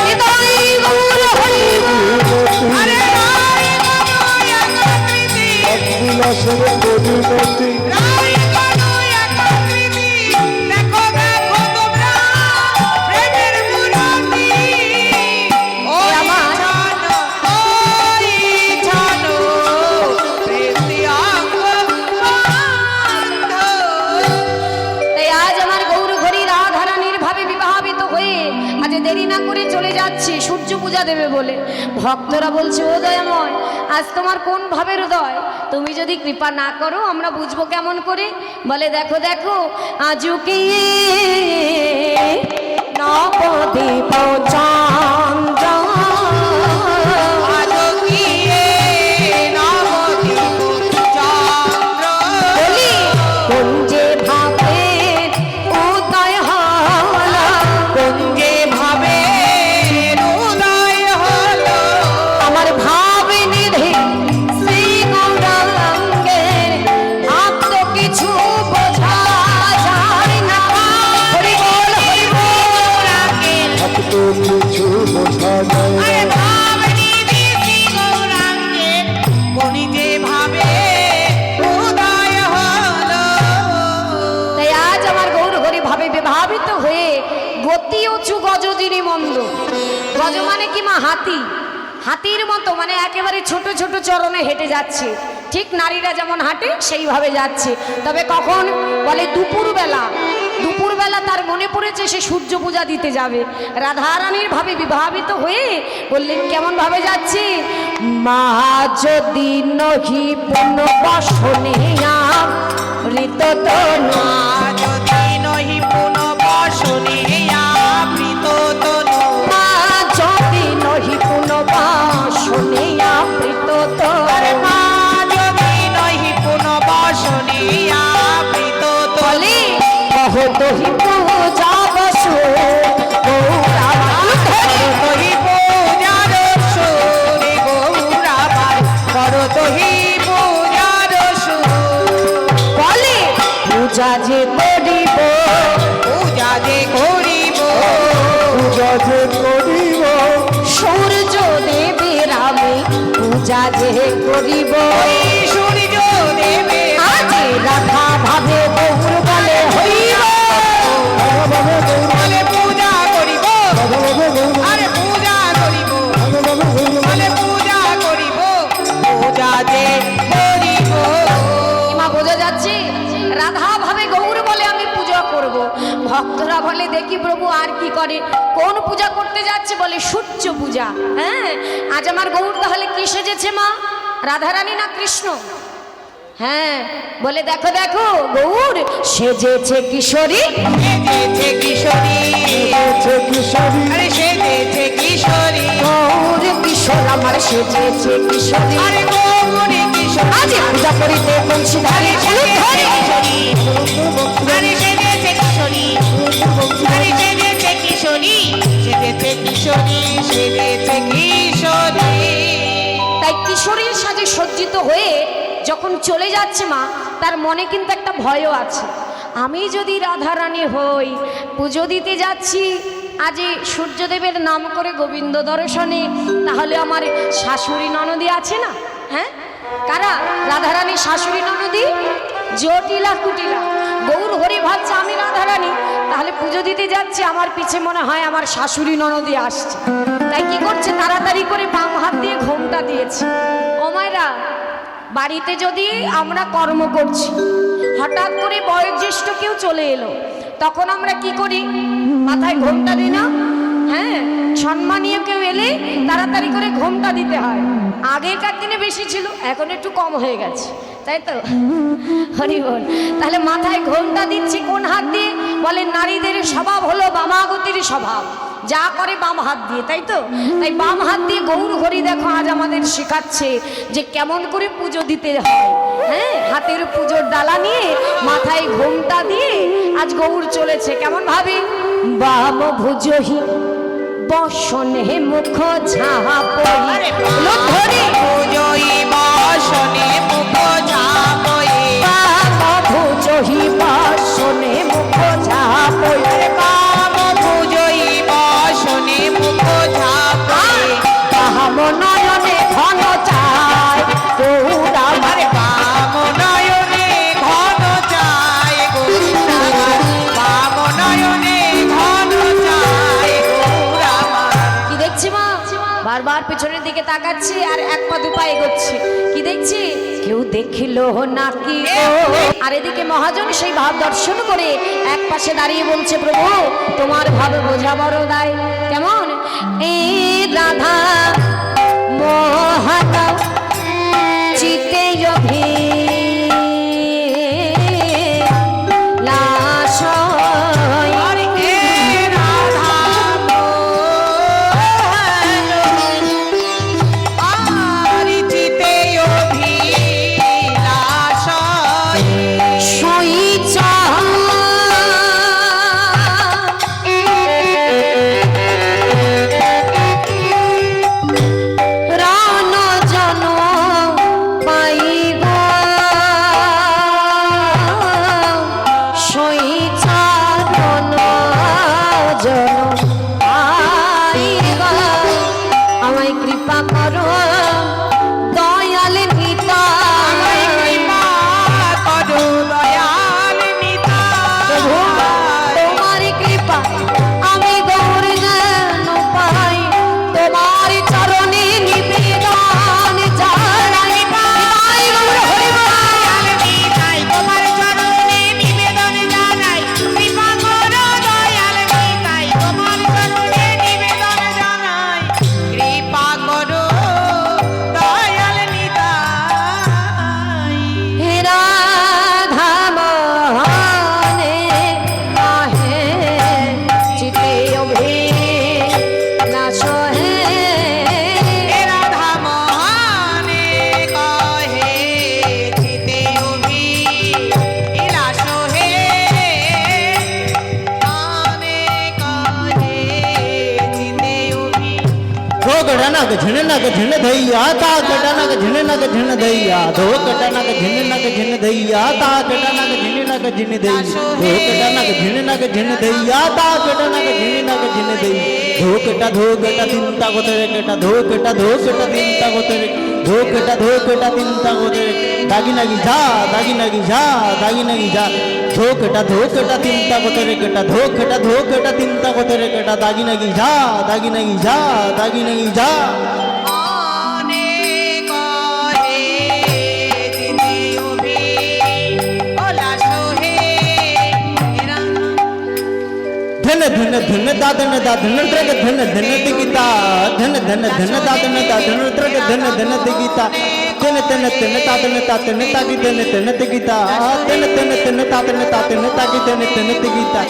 হৃদয় গৌর হরিমতি বিলাসের পরিণতি তাই আজ আমার গৌর ঘড়ি রাধারানীর ভাবে বিবাহিত হয়ে আজ দেরি না করে চলে যাচ্ছি সূর্য পূজা দেবে বলে। ভক্তরা বলছে ও দয়াময়, আজ তোমার কোন ভাবের উদয়? তুমি যদি কৃপা না করো আমরা বুঝবো কেমন করে? বলে দেখো দেখো আজকে নবদ্বীপ চন্দ্র বলি কোন যে ভাবে উদয় হলো, কোন যে ভাবে আমার ভাবে নিধি শ্রী গৌরাঙ্গের ভাব তো কিছু বোঝা যায় না। হরি বল হরি বল ভক্ত কিছু বোঝা যায় না। তাই আজ আমার গৌর হরি ভাবে বিভাবিত হয়ে গতি উঁচু গজ যিনি মন্দ। গজ মানে কি মা? হাতি। হাতির মতো মানে একেবারে ছোট ছোট চরণে হেঁটে যাচ্ছে, ঠিক নারীরা যেমন হাঁটে সেইভাবে যাচ্ছে। তবে কখন? বলে দুপুরবেলা। দুপুরবেলা তার মনে পড়েছে সে সূর্য পূজা দিতে যাবে। রাধারানীর ভাবে বিভাবিত হয়ে বললেন কেমন ভাবে যাচ্ছে? মা যদি নহি পুন বসনে ঋত তো না মা যদি নহি পুন বসনে আবৃত তো বলে কহ দহি পূজা বসু গৌরা বলে পূজা যে করিব পূজা যে করিব সূর্য দেবের আমি পূজা যে করিব আজ রাধা ভাবে গৌর বলে হইব মা বোঝা যাচ্ছে রাধা ভাবে গৌর বলে আমি পূজা করব। ভক্তরা বলে দেখি প্রভু আর কি করে? কোন পূজা করতে যাচ্ছে? বলে সূর্য পূজা। হ্যাঁ, আজ আমার গৌর তাহলে কি সেজেছে মা? রাধারানী না কৃষ্ণ? হ্যাঁ, বলে দেখো দেখো গৌর সেজেছে কিশোরী। গৌর কিশোর আমার সেজেছে কিশোরী। আজ পূজা করিতে বংশীধারী তাই কিশোরীর সাজে সজ্জিত হয়ে যখন চলে যাচ্ছে মা, তার মনে কিন্তু একটা ভয়ও আছে। আমি যদি রাধারানী হই, পুজো দিতে যাচ্ছি আজ সূর্যদেবের নাম করে গোবিন্দ দর্শনে, তাহলে আমার শাশুড়ি ননদী আছে না? হ্যাঁ, কারা? রাধারানী শাশুড়ি ননদী জটিলা কুটিলা। গৌর হরি ভাবছে আমি রাধারানী, তাহলে পুজো দিতে যাচ্ছে, আমার পিছে মনে হয় আমার শাশুড়ি ননদী আসছে। তাই কি করছে? তাড়াতাড়ি করে বাম হাত দিয়ে ঘোমটা দিয়েছে। ও মায়েরা, বাড়িতে যদি আমরা কর্ম করছি, হঠাৎ করে বয়োজ্যেষ্ঠ কেউ চলে এলো, তখন আমরা কি করি? মাথায় ঘোমটা দিই না? হ্যাঁ, সম্মানীয় কেউ এলে তাড়াতাড়ি করে ঘোমটা দিতে হয়। আগেকার দিনে বেশি ছিল, এখন একটু কম হয়ে গেছে, তাই তো? হরি বল। তাহলে মাথায় ঘোমটা দিচ্ছি কোন হাত দিয়ে? বলে নারীদের স্বভাব হলো বামাগতির স্বভাব, যা করে বাম হাত দিয়ে, তাই তো? তাই বাম হাত দিয়ে গৌর হরি দেখো আজ আমাদের শেখাচ্ছে যে কেমন করে পুজো দিতে হয়। হ্যাঁ, হাতের পুজোর ডালা নিয়ে মাথায় ঘোমটা দিয়ে আজ গৌর চলেছে কেমন ভাবে? বাম ভুজহি বসনে মুখ ঝাপই ধরে বাম ভুজহি বসনে মুখ ঝাপই বারবার পেছনের দিকে তাকাচ্ছি আর এক পা দু পা এগোচ্ছি। কি দেখছি? কেউ দেখিল নাকি গো? আর এদিকে মহাজন সেই ভাব দর্শন করে এক পাশে দাঁড়িয়ে বলছে, প্রভু তোমার ভাব বোঝা বড় দায়। কেমন? এই রাধা মোহাতা চিতে অভি नग झिन नग झिन धैया ता कटा नग झिन नग झिन धैया धो कटा नग झिन नग झिन धैया ता कटा नग झिन नग झिन धैया धो कटा नग झिन नग झिन धैया ता कटा नग झिन नग झिन धैया धो कटा तिनता गोतरे कटा धो कटा तिनता गोतरे धो कटा तिनता गोतरे दागी नगी झा दागी नगी झा दागी नगी झा धो कटा तिनता गोतरे कटा धो कटा तिनता गोतरे कटा दागी नगी झा दागी नगी झा दागी नगी झा धन धन धन दादन दादन त्रग धन धन दिगिता धन धन धन दादन दादन त्रग धन धन दिगिता तन तन तन तातन तातन तागी तन तन दिगिता तन तन तन तातन तातन तागी तन तन दिगिता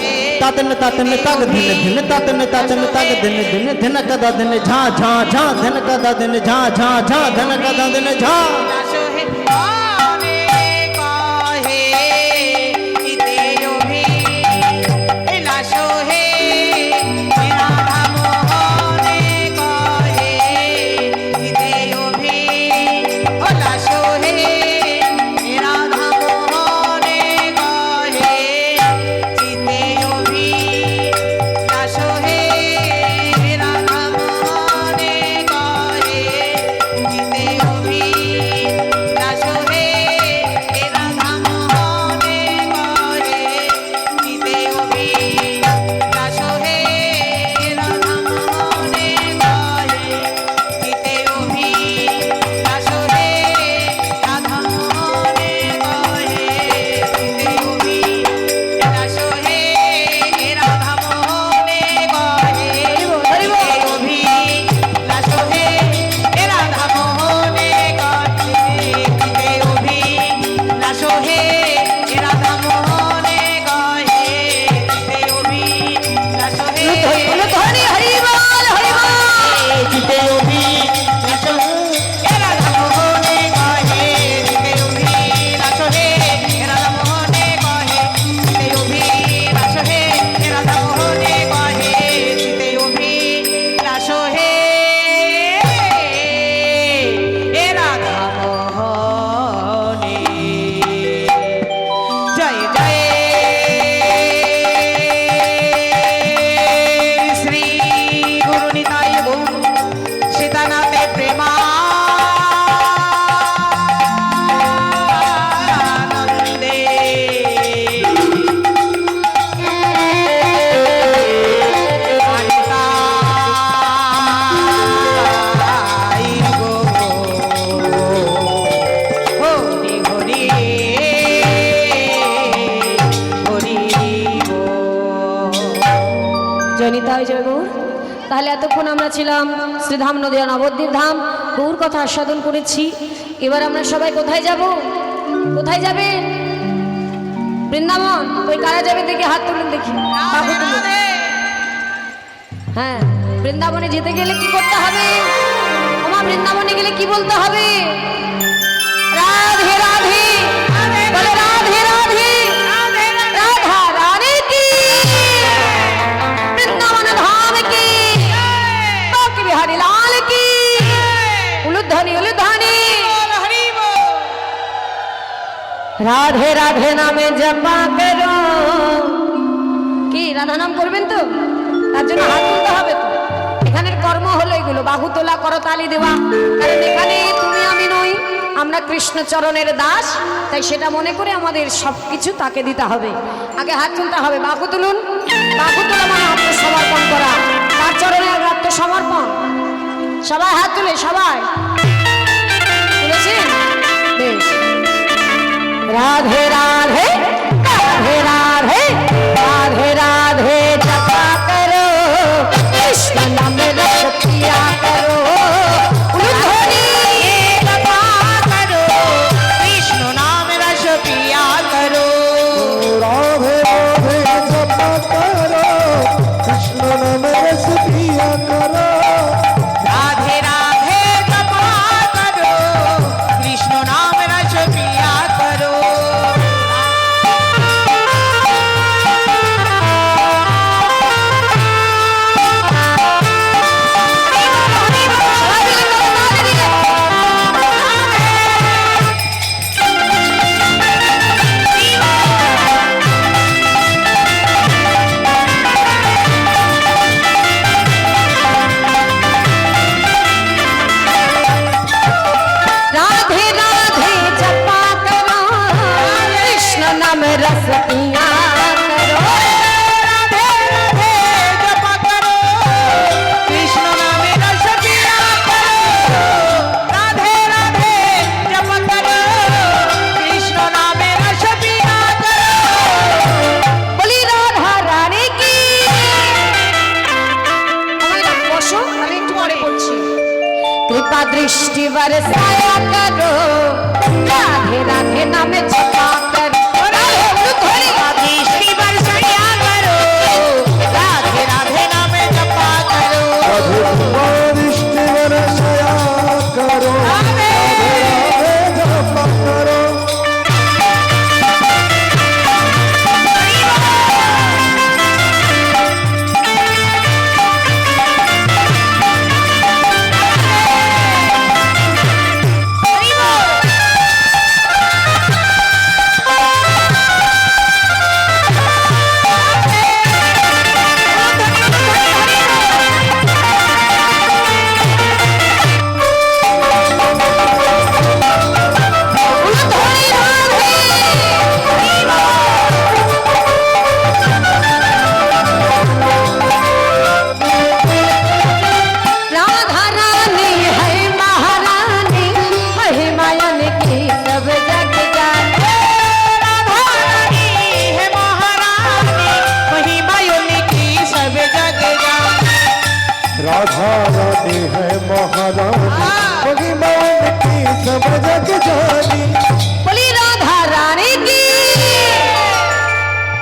तातन तातन ताग धन धन तातन तातन ताग धन धन धन कदा धन झा झा झा धन कदा धन झा झा झा धन कदा धन झा হয়ে যাবে গৌর। তাহলে এতক্ষণ আমরা ছিলাম শ্রীধাম নদিয়া নবদ্বীপ ধাম, গৌর কথা আস্বাদন করেছি। এবার আমরা সবাই কোথায় যাব? কোথায় যাবে? বৃন্দাবন। ওই কারা যাবে দেখি, হাত তুলুন দেখি, বাহু তুলুন। হ্যাঁ, বৃন্দাবনে যেতে গেলে কি করতে হবে? ওমা, বৃন্দাবনে গেলে কি বলতে হবে? রাধে রাধে, বলে রাধে রাধে, রাধা রানী কি, বৃন্দাবন ধাম কি, বাঁকে বিহারী লাল কি, উলুধ্বনি উলুধ্বনি। রাধে রাধে নামে জপা করো। কি রাধা নাম করবেন তো? তার জন্য হাত তুলতে হবে তো। এখানের কর্ম হলো এগুলো, বাহু তোলা, করতালি দেওয়া। কারণ এখানে তুমি আমি নই, আমরা কৃষ্ণ চরণের দাস, তাই সেটা মনে করে আমাদের সবকিছু তাকে দিতে হবে। আগে হাত তুলতে হবে, বাহু তুলুন। বাহু তোলা মানে আত্মসমর্পণ করা, তার চরণে আত্মসমর্পণ। সবাই হাত তুলে, সবাই তুলেছেন? বেশ। রাধে রাধে, রাধে রাধে, রাধে রাধে জপা করো, কৃষ্ণ নামে রস পিয়া করো, উলুধ্বনি জপা করো, কৃষ্ণ নাম রস পিয়া করো। রাধে রাধে জপা করো, কৃষ্ণ নামে রস পিয়া করো। রাধে রাধে জপা করো, কৃষ্ণ নাম রস পিয়া করো। राधे राधे जपा करो, कृष्ण नाम रस पिया करो। রাধে রাধে জপা করো, কৃষ্ণ নামে রস পিয়া করো। রাধে রাধে জপা করো, কৃষ্ণ নামে রস পিয়া করো। বলি রাধা রানী কি। বসো, আমি একটু পরে বলছি। कृपा दृष्टि बरसाया करो, राधे राधे नामे जपा करो। राधे उलुध्वनि, दृष्टि बरसाया करो, राधे राधे नामे जपा करो। दृष्टि बरसाया करो, राधे राधे जपा करो। उलुध्वनि राधा रानी है महारानी, महिमायन की सब जग जाने। राधा रानी है महारानी, महिमा उनकी सब जग जाने। राधा रानी है महारानी, महिमा उनकी सब जग जानी। बोली राधा रानी की।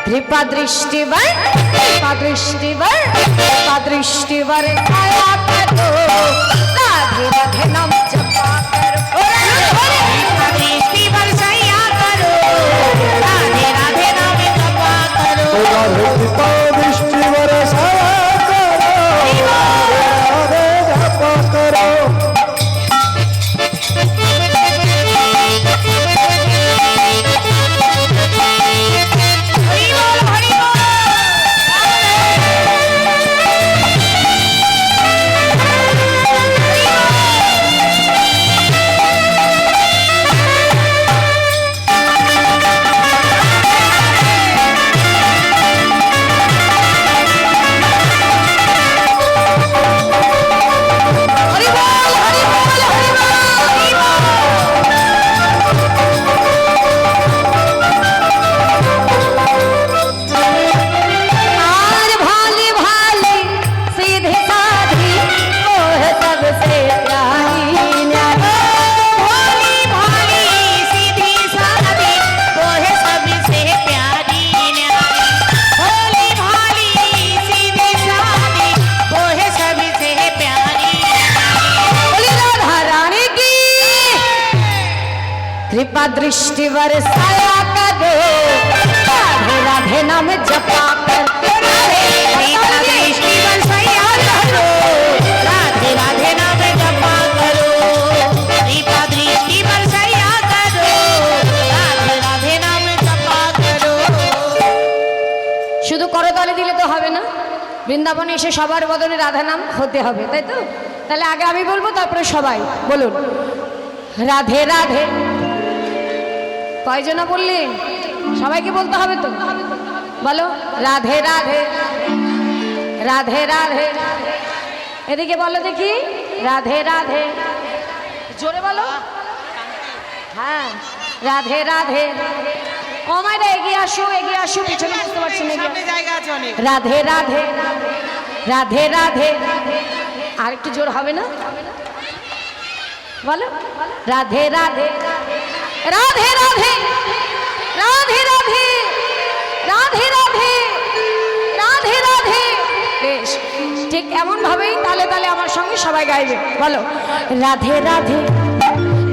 कृपा दृष्टि वर, कृपा दृष्टि वर, कृपा दृष्टि वर छाया करो, राधे राधे नाम जपा करो। दृष्टि बरसाया करो, राधे राधे नामे जपा करो। राधे कृपा दृष्टि बरसाया करो, राधे जपा करो। हरि बोल हरि बोल। राधे कृपा दृष्टि बरसाया करो, राधे राधे नाम जपा कर, कृपा दृष्टि बरसाया करो, राधे राधे नाम जपा करो, कृपा दृष्टि बरसाया करो, राधे राधे नाम जपा करो। শুধু করতালি দিলে তো হবে না, বৃন্দাবনে এসে সবার বদলে রাধা নাম হতে হবে, তাই তো? তাহলে আগে আমি বলবো, তারপরে সবাই বলুন রাধে রাধে। কয়জনা বললেন? সবাইকে বলতে হবে তো, বলো রাধে রাধে, রাধে রাধে। এদিকে বলো দেখি, রাধে রাধে, জোরে বলো। হ্যাঁ, রাধে রাধে। কমাইরা এগিয়ে আসো, এগিয়ে আসো, পিছনে বুঝতে পারছি না, এগিয়ে আসো। জায়গা আছে অনেক। রাধে রাধে, রাধে রাধে। আর একটু জোর হবে না? বলো রাধে রাধে, রাধে রাধে, রাধে রাধে, রাধে রাধে, রাধে রাধে। বেশ, ঠিক এমন ভাবেই তালে তালে আমার সঙ্গে সবাই গাইবে। বলো রাধে রাধে,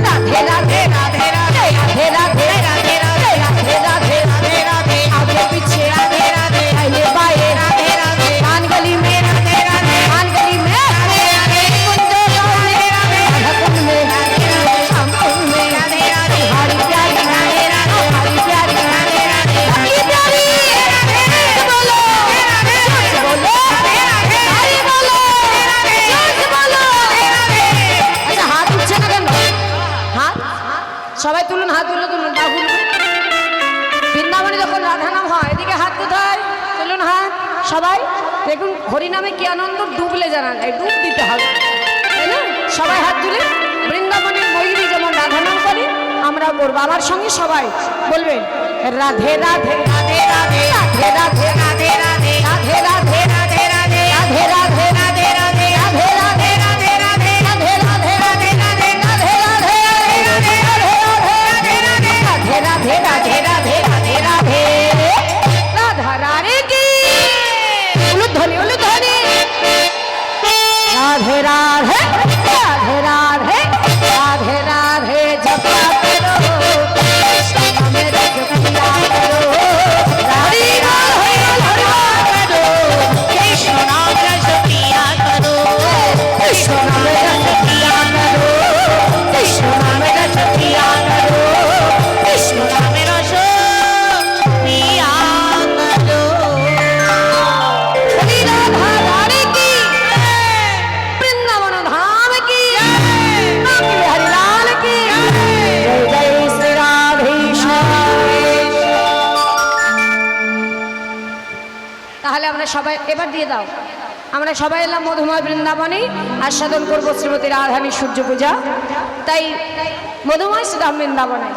রাধে রাধে, রাধে রাধে, রাধে রাধে, রাধে রাধে, রাধে রাধে, রাধে রাধে। आगे पीछे राधे राधे, आइए बाए राधे राधे, कान गली में राधे राधे, कान गली में राधे राधे, कुंज राधे राधे, राधा कुंज में राधे राधे, श्याम कुंज में राधे राधे, हरी प्यारी राधे राधे, हरी प्यारी राधे राधे, हरी प्यारी राधे राधे। बोलो राधे राधे, बोलो राधे राधे, हरी बोलो राधे राधे, बोलो राधे राधे। अच्छा, हाथ उठছে না কেন? হাত সবাই তুলুন, হাত তুলুন, তুলুন বাহুল। বৃন্দাবনে যখন রাধা নাম হয়, এদিকে হাত কোথায়? তুলুন হাত সবাই। দেখুন হরিনামে কি আনন্দ, ডুবলে জানা যায়, ডুব দিতে হবে, তাই না? সবাই হাত তুলে বৃন্দাবনের ময়ূরী যেমন রাধা নাম করে, আমরাও করবো। আমার সঙ্গে সবাই বলবেন রাধে রাধে, রাধে রাধে, রাধে রাধে, রাধে রাধে, রাধে রাধে, রাধে রাধে, রাধে রাধে, রাধে রাধে, রাধে রাধে, রাধে রাধে, রাধে রাধে, রাধে রাধে, রাধে রাধে, রাধে রাধে, রাধে রাধে, রাধে রাধে। রাধা রানী কি উলুধ্বনি, উলুধ্বনি। রাধে রাধে, রাধে রাধে, রাধে রাধে জপা করো, কৃষ্ণ নামে রস পিয়া করো, রাধে রাধে জপা করো, কৃষ্ণ নাম রস পিয়া করো, কৃষ্ণ নামে রস পিয়া করো, কৃষ্ণ নামে রস পিয়া করো, কৃষ্ণ নামে রস পিয়া করো। हरि राधा रानी की, वृंदावन धाम की, बांके हरि लाल की, जय जय श्री राधेश्याम। তাহলে আমরা সবাই এবার দিয়ে দাও। আমরা সবাই এলাম মধুময় বৃন্দাবনে আস্বাদন করবো শ্রীমতী রাধারানী সূর্য পূজা। তাই মধুময় শ্রীরাম বৃন্দাবনে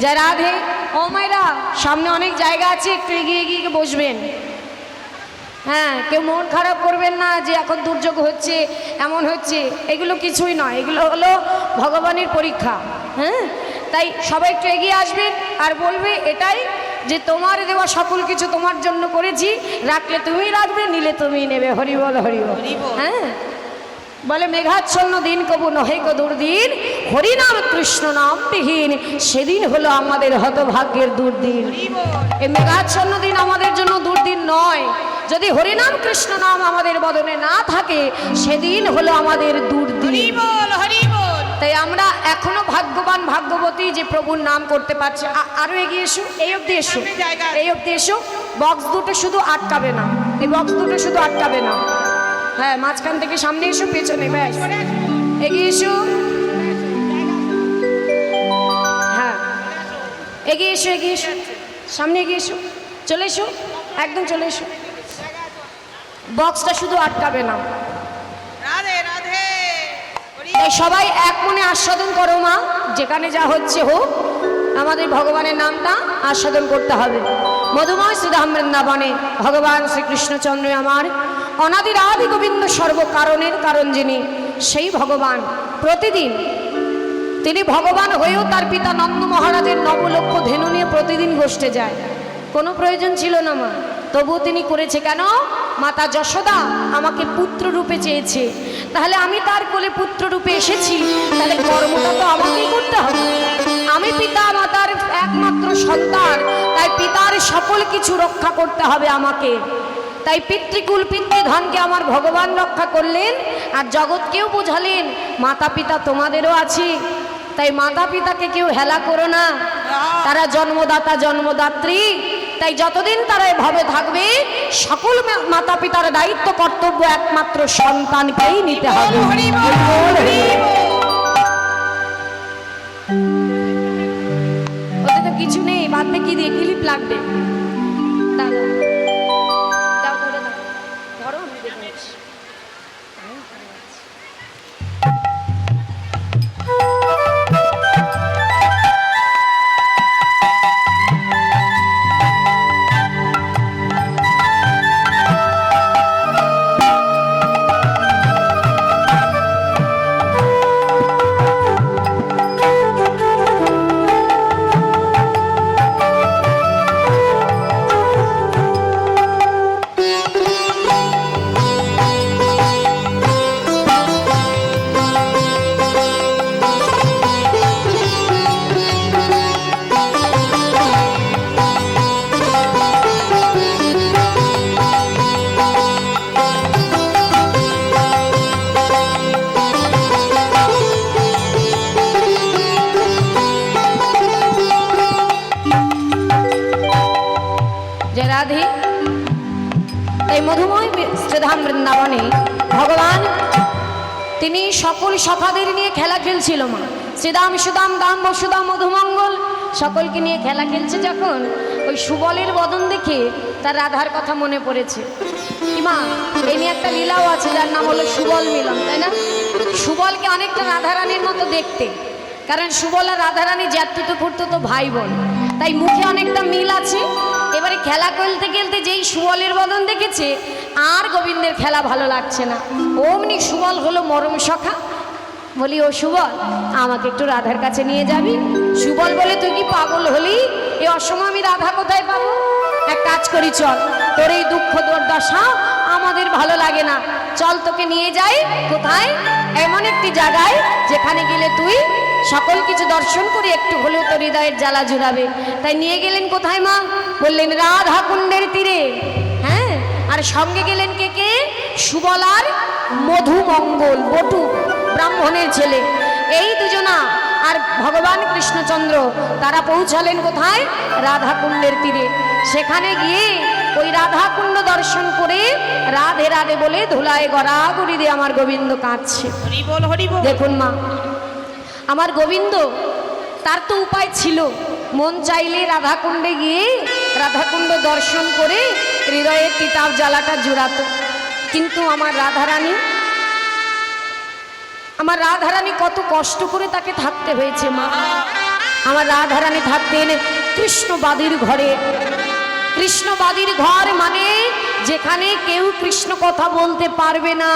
জয় রাধে। ও মাইরা, সামনে অনেক জায়গা আছে, একটু এগিয়ে এগিয়ে বসবেন। হ্যাঁ, কেউ মন খারাপ করবেন না যে এখন দুর্যোগ হচ্ছে, এমন হচ্ছে, এগুলো কিছুই নয়, এগুলো হলো ভগবানের পরীক্ষা। হ্যাঁ, তাই সবাই একটু এগিয়ে আসবেন আর বলবে এটাই যে তোমার দেওয়া সকল কিছু তোমার জন্য করেছি, রাখলে তুমি রাখবে, নিলে তুমি নেবে। হরি বল, হরি বল। হ্যাঁ, বলে মেঘাচ্ছন্ন দিন কবু নহে কো দুর্দিন, হরিনাম কৃষ্ণ নাম বিহীন, সেদিন হলো আমাদের হতভাগ্যের দুর্দিন। এই মেঘাচ্ছন্ন দিন আমাদের জন্য দুর্দিন নয়, যদি হরিনাম কৃষ্ণ নাম আমাদের বদনে না থাকে, সেদিন হলো আমাদের দুর্দিন। হরি বল। তাই আমরা এখনো ভাগ্যবান, ভাগ্যবতী যে প্রভুর নাম করতে পারছি। আরো এগিয়ে এসো, এই অব্দি এসো, এই অব্দি এসো। বক্স দুটো শুধু আটকাবে না, এই বক্স দুটো শুধু আটকাবে না। হ্যাঁ, মাঝখান থেকে সামনে এসো, পেছনে ব্যাস এগিয়ে এসো। হ্যাঁ, এগিয়ে এসো, এগিয়ে এসো, সামনে এগিয়ে এসো, চলে এসো, একদম চলে এসো। বক্সটা শুধু আটকাবে না। রাধে রাধে। তাই সবাই এক মনে আস্বাদন করো মা, যেখানে যা হচ্ছে হোক, আমাদের ভগবানের নামটা আস্বাদন করতে হবে। মধুময় শ্রীধাম বৃন্দাবনে ভগবান শ্রীকৃষ্ণচন্দ্র আমার অনাদির আদি গোবিন্দ, সর্বকারণের কারণ যিনি, সেই ভগবান প্রতিদিন তিনি ভগবান হয়েও তার পিতা নন্দ মহারাজের 9 লক্ষ ধেনু নিয়ে প্রতিদিন গোষ্ঠে যায়। কোনো প্রয়োজন ছিল না মা, তবুও তিনি করেছে। কেন? মাতা যশোদা আমাকে পুত্র রূপে চেয়েছে, তাহলে আমি তার কোলে পুত্র রূপে এসেছি, তাহলে কর্মটা তো আমাকেই করতে হবে। আমি পিতা মাতার একমাত্র সন্তান, তাই পিতার সকল কিছু রক্ষা করতে হবে আমাকে। তাই পিতৃকুল পিতৃধনকে আমার ভগবান রক্ষা করলেন, আর জগৎকেও বোঝালেন মাতা পিতা তোমাদেরও আছে, তাই মাতা পিতাকে কেউ হেলা করো না, তারা জন্মদাতা জন্মদাত্রী। তাই যতদিন তারা এভাবে থাকবে, সকল মাতা পিতার দায়িত্ব কর্তব্য একমাত্র সন্তানকেই নিতে হবে। ওতে তো কিছু নেই, বাদবে কি দিয়ে ক্লিপ লাগবে। দাদা দাও, ধরে দাও, ধরো, আমি দেখে নিচ্ছি। রাধে, এই মধুময় শ্রীধাম বৃন্দাবনে ভগবান তিনি সকল সখাদের নিয়ে খেলা খেলছিল। মা শ্রীদাম সুদাম দাম বসুদাম মধুমঙ্গল সকলকে নিয়ে খেলা খেলছে, যখন ওই সুবলের বদন দেখে তার রাধার কথা মনে পড়েছে। কি মা, এই নিয়ে একটা লীলাও আছে যার নাম হলো সুবল মিলন, তাই না? সুবলকে অনেকটা রাধারানীর মতো দেখতে, কারণ সুবল আর রাধারানী জ্যাঠতো খুঁড়তো ভাই বোন, তাই মুখে অনেকটা মিল আছে। এবারে খেলা খেলতে খেলতে যেই সুবলের বদন দেখেছে, আর গোবিন্দের খেলা ভালো লাগছে না। অমনি সুবল হলো মরম সখা। বলি, ও সুবল, আমাকে একটু রাধার কাছে নিয়ে যাবি? সুবল বলে, তুই কি পাগল হলি? এই অসময় আমি রাধা কোথায় পাবো? এক কাজ করি, চল, তোর এই দুঃখ দুর্দশা আমাদের ভালো লাগে না, চল তোকে নিয়ে যাই। কোথায়? এমন একটি জায়গায় যেখানে গেলে তুই সকল কিছু দর্শন করে একটু হলেও তোর হৃদয়ের জ্বালা জুড়াবে। তাই নিয়ে গেলেন কোথায় মা? বললেন রাধা কুণ্ডের তীরে। হ্যাঁ, আর সঙ্গে গেলেন কে কে? সুবল আর মধুমঙ্গল, বটু ব্রাহ্মণের ছেলে, এই দুজনা আর ভগবান কৃষ্ণচন্দ্র। তারা পৌঁছালেন কোথায়? রাধা কুণ্ডের তীরে। সেখানে গিয়ে ওই রাধা কুণ্ড দর্শন করে রাধে রাধে বলে ধুলায় গড়াগড়ি দিয়ে আমার গোবিন্দ কাঁদছে। দেখুন মা, আমার গোবিন্দ, তার তো উপায় ছিল, মন চাইলে রাধাকুণ্ডে গিয়ে রাধাকুণ্ড দর্শন করে হৃদয়ের তিতাব জ্বালাটা জুড়াতো। কিন্তু আমার রাধারানী কত কষ্ট করে তাকে থাকতে হয়েছে মা। আমার রাধারানী থাকতেন কৃষ্ণবাদীর ঘরে। কৃষ্ণবাদীর ঘর মানে যেখানে কেউ কৃষ্ণ কথা বলতে পারবে না।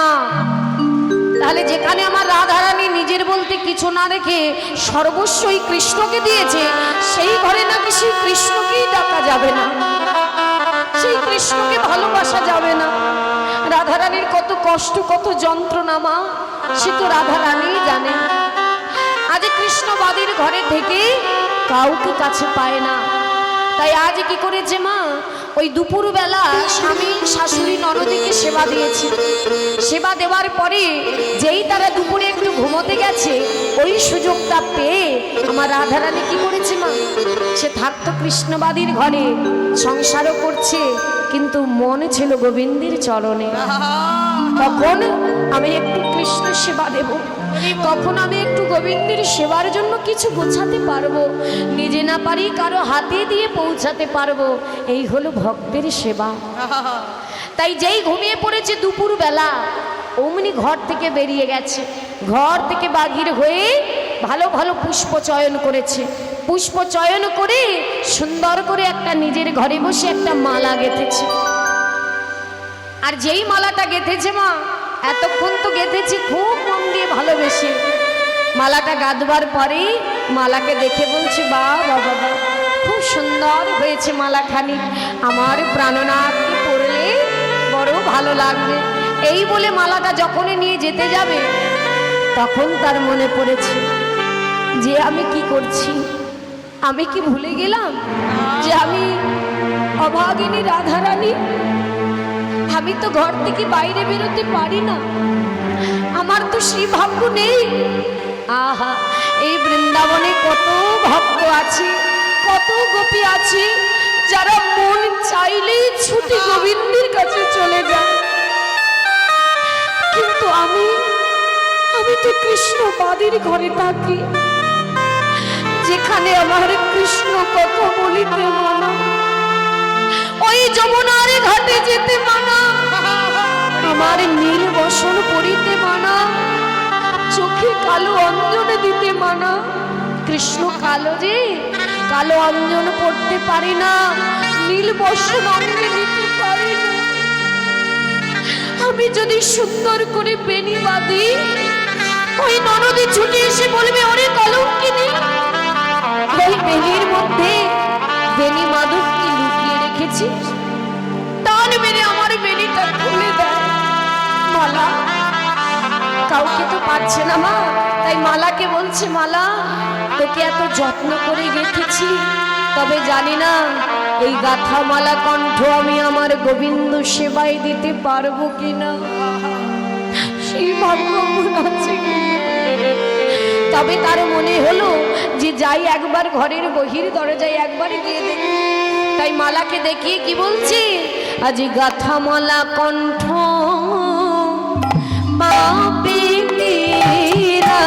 তাহলে যেখানে আমার রাধারানী নিজের বলতে কিছু না রেখে সর্বস্বই কৃষ্ণকে দিয়েছে, সেই ঘরে নাকি সেই কৃষ্ণকেই ডাকা যাবে না, সেই কৃষ্ণকে ভালোবাসা যাবে না। রাধারানীর কত কষ্ট, কত যন্ত্রণা মা, সে তো রাধারানী জানে। আজ কৃষ্ণবাদীর ঘরে থেকে কাউকে কাছে পায় না। তাই আজ কি করেছে মা? ওই দুপুরবেলা স্বামী শাশুড়ি ননদীকে সেবা দিয়েছে। সেবা দেওয়ার পরে যেই তারা দুপুরে একটু ঘুমোতে গেছে, ওই সুযোগটা পেয়ে আমার রাধারানী কি করেছে মা? সে থাকতো কৃষ্ণবাদীর ঘরে, সংসারও করছে, কিন্তু মনে ছিল গোবিন্দের চরণে। কখন আমি একটু কৃষ্ণ সেবা দেব, কখন আমি একটু গোবিন্দের সেবার জন্য কিছু গোছাতে পারবো, নিজে না পারি কারো হাতে দিয়ে পৌঁছাতে পারবো, এই হলো ভক্তের সেবা। তাই যেই ঘুমিয়ে পড়েছে দুপুর বেলা, অমনি ঘর থেকে বেরিয়ে গেছে। ঘর থেকে বাহির হয়ে ভালো ভালো পুষ্প চয়ন করেছে। পুষ্প চয়ন করে সুন্দর করে একটা নিজের ঘরে বসে একটা মালা গেঁথেছে। আর যেই মালাটা গেঁথেছে মা, এতক্ষণ তো গেঁথেছি খুব মন দিয়ে ভালোবেসে। মালাটা গাঁথবার পরেই মালাকে দেখে বলছে, বাবা বাবা, খুব সুন্দর হয়েছে মালাখানি, আমার প্রাণনাথকে পরলে বড় ভালো লাগবে। এই বলে মালাটা যখনই নিয়ে যেতে যাবে তখন তার মনে পড়েছে যে আমি কি করছি, আমি কি ভুলে গেলাম যে আমি অভাগিনী রাধারানী, আমি তো ঘর থেকে বাইরে বেরোতে পারি না, আমার তো সেই ভাগ্য নেই। আহা, এই বৃন্দাবনে কত ভক্ত আছে, কত গোপী আছে যারা মন চাইলেই ছুটি গোবিন্দের কাছে চলে যায়, কিন্তু আমি তো কৃষ্ণ বাদীর ঘরে থাকি, যেখানে আমার কৃষ্ণ কথা বলিতে মানা, ওই যমুনার ঘাটে যেতে মানা, আমার নীল বসন পড়িতে মানা, চোখে কালো অঞ্জন দিতে মানা। কৃষ্ণ কালো যে, কালো অঞ্জন পড়তে পারি না, নীল বসন অঙ্গে নিতে পারি না। আমি যদি সুন্দর করে বেনি বাঁধি, ওই ননদী ছুটে এসে বলবে ওরে কলঙ্কিনী, এই বেনির মধ্যে বেনি মাধবকে লুকিয়ে রেখেছি, টান মেরে আমার বেনিটা খুলে দেয়। মালা কাউকে তো পাচ্ছে না মা, তাই মালাকে বলছে মালা তোকে এত যত্ন করে রেখেছি, তবে জানি না এই গাথা মালা কণ্ঠ আমি আমার গোবিন্দ সেবায় দিতে পারবো কিনা, সেই ভাগ্য আছে কি। তবে তার মনে হলো যে যাই একবার ঘরের বহির দরজায় একবার গিয়ে দেখি, তাই মালাকে দেখিয়ে কি বলছি, আজ গাথা মালা কণ্ঠ পাবে কিনা,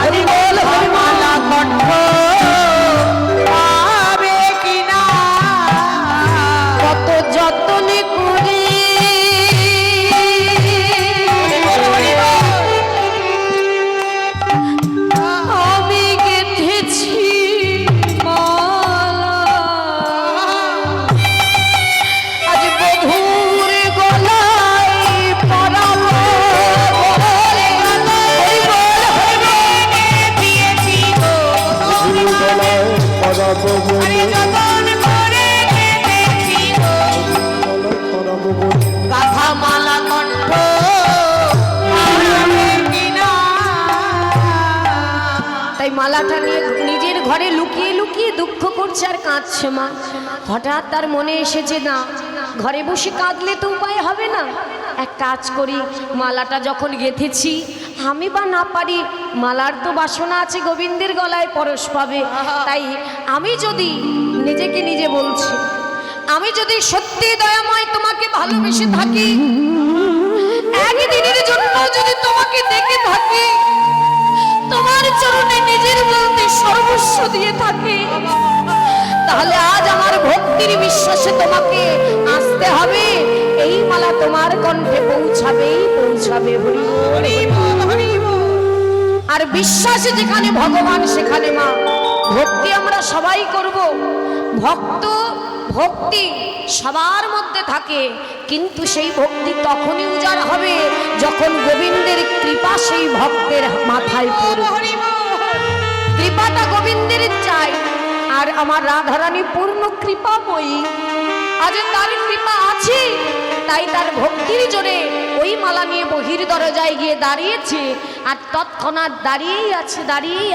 হরি বল হরি মালা কণ্ঠ পাবে কিনা, কত যত্ন করে আমি গেঁথেছি মালা, আজ বধূর গলায় পরাবো, হরি বল হরি বল দিয়েছি গো গলায় পরাবো বলে, যতন করে গেঁথেছি গো পরাবো বলে, গাথা মালা কণ্ঠ পাবে কিনা। তাই মালাটা নিয়ে নিজের ঘরে লুকিয়ে লুকিয়ে দুঃখ করছে আর কাঁদছে মা। হঠাৎ তার মনে এসেছে না, ঘরে বসে কাঁদলে তো উপায় হবে না, এক কাজ করি, মালাটা যখন গেঁথেছি আমি বা না পারি, মালার তো বাসনা আছে গোবিন্দের গলায় পরশ পাবে, তাই আমি যদি নিজেকে নিজে বলছি, আমি যদি সত্যি দয়াময় তোমাকে ভালোবেসে থাকি, একদিনের জন্য যদি তোমাকে দেখে থাকি, তোমার চরণে নিজের বলতে সর্বস্ব দিয়ে থাকি, তাহলে আজ আমার ভক্তির বিশ্বাসে তোমাকে আসতে হবে, এই মালা তোমার কণ্ঠে পৌঁছাবেই পৌঁছাবে। হরি বল, হরি বল হরি বল। আর বিশ্বাসে যেখানে ভগবান সেখানে মা। ভক্তি আমরা সবাই করব, ভক্ত ভক্তি সবার মধ্যে থাকে, কিন্তু সেই ভক্তি তখনই উজাড় হবে যখন গোবিন্দের কৃপা সেই ভক্তের মাথায় পড়বে। হরি বল। কৃপাটা গোবিন্দের চাই, আর আমার রাধারানী পূর্ণ কৃপাময়ী, আজ তার কৃপা আছে, তাই তার ভক্তির জোরে ওই মালা নিয়ে বহির দরজায় গিয়ে দাঁড়িয়েছে, আর তৎক্ষণাৎ দাঁড়িয়েই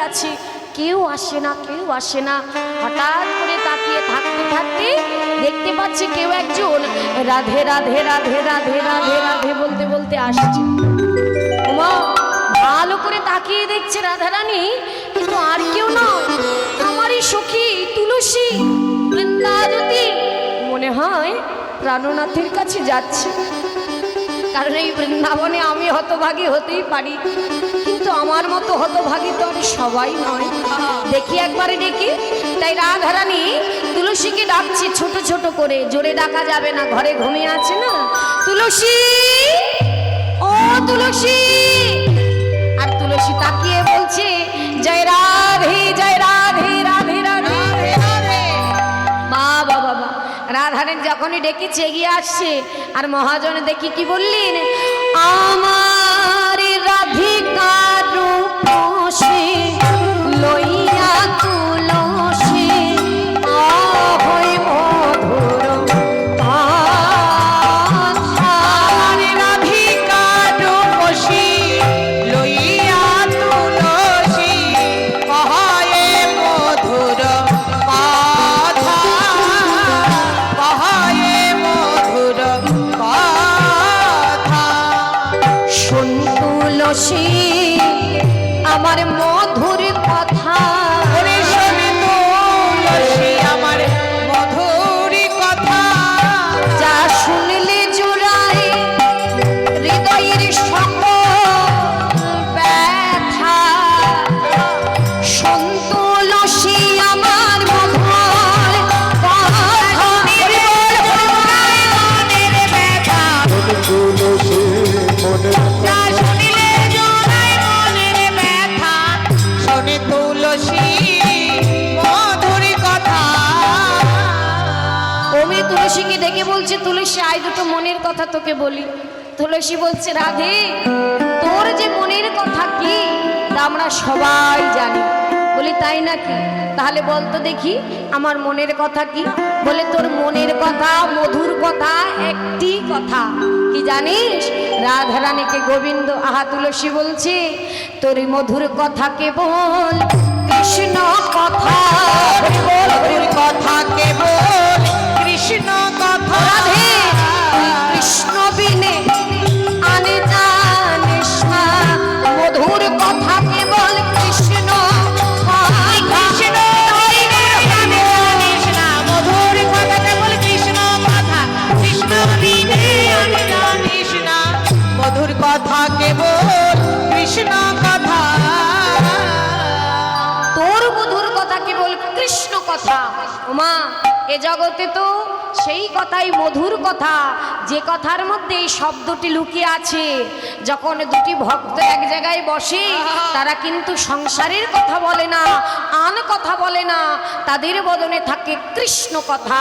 আছে, কেউ আসে না, কেউ আসে না। হঠাৎ করে তাকিয়ে থাকতে থাকতে দেখতে পাচ্ছে কেউ একজন রাধে রাধে রাধে রাধে রাধে রাধে বলতে বলতে আসছে। ওমা, ভালো করে তাকিয়ে দেখছে রাধারানী, কিন্তু আর কেউ নয়, আমারই সখী তুলসী বৃন্দাবতী। মনে হয় প্রাণনাথের কাছে যাচ্ছে, কারণ এই বৃন্দাবনে আমি হতভাগী হতেই পারি, কিন্তু আমার মতো হতভাগী তো আর সবাই নয়। দেখি একবারে ডেকে, তাই রাধারানী তুলসীকে ডাকছে ছোট ছোট করে, জোরে ডাকা যাবে না, ঘরে ঘুমিয়ে আছে না। তুলসী, ও তুলসী। আর তুলসী তাকিয়ে বলছে জয় রাধে জয় রাধে রাধে রাধে রাধে। বাবা বাবা, রাধারানী যখনই ডেকেছে এগিয়ে আসছে, আর মহাজন দেখি কি বললেন, আমার রাধিকার রূপ সে লইয়া তুলসী আহৈ মধুর কথা। রাধিকা আমার মধুর কথা। ওরে শোনে তুলসী আমার মধুর কথা, যা শুনলে জোড়ায় হৃদয়ের সকল ব্যথা। শোন তুলসী আমার মধুর কথা। মনের ব্যথা, যা শুনিলে জোড়ায় মনের ব্যথা। শোনে তুলসী মধুর কথা। আমি তুলসীকে ডেকে বলছি, তুলসী আয় দুটো মনের কথা তোকে বলি। তুলসী বলছে, রাধে তোর যে মনের কথা কি তা আমরা সবাই জানি। বলি তাই নাকি? তাহলে বলতো দেখি আমার মনের কথা কি? বলে তোর মনের কথা মধুর কথা একটি কথা কি জানিস? রাধারানীকে গোবিন্দ আহা তুলসী বলছে, তোর মধুর কথা কেবল কৃষ্ণ কথা। মধুর কথা কেবল কৃষ্ণ কথা। রাধে তুই কৃষ্ণ বিনে আনে জানিস না, মধুর কথা কেবল কৃষ্ণ কৃষ্ণ বিনে জানিস না, মধুর কথা কেবল কৃষ্ণ কথা। কৃষ্ণ বিনে আমি জানিস না, মধুর কথা কেবল কৃষ্ণ কথা। তোর মধুর কথা কেবল কৃষ্ণ কথা। ওমা এ জগতে তো সেই কথাই মধুর কথা, যে কথার মধ্যে এই শব্দটি লুকিয়ে আছে। যখন দুটি ভক্ত এক জায়গায় বসে, তারা কিন্তু সংসারের কথা বলে না, আন কথা বলে না, তাদের বদনে থাকে কৃষ্ণ কথা।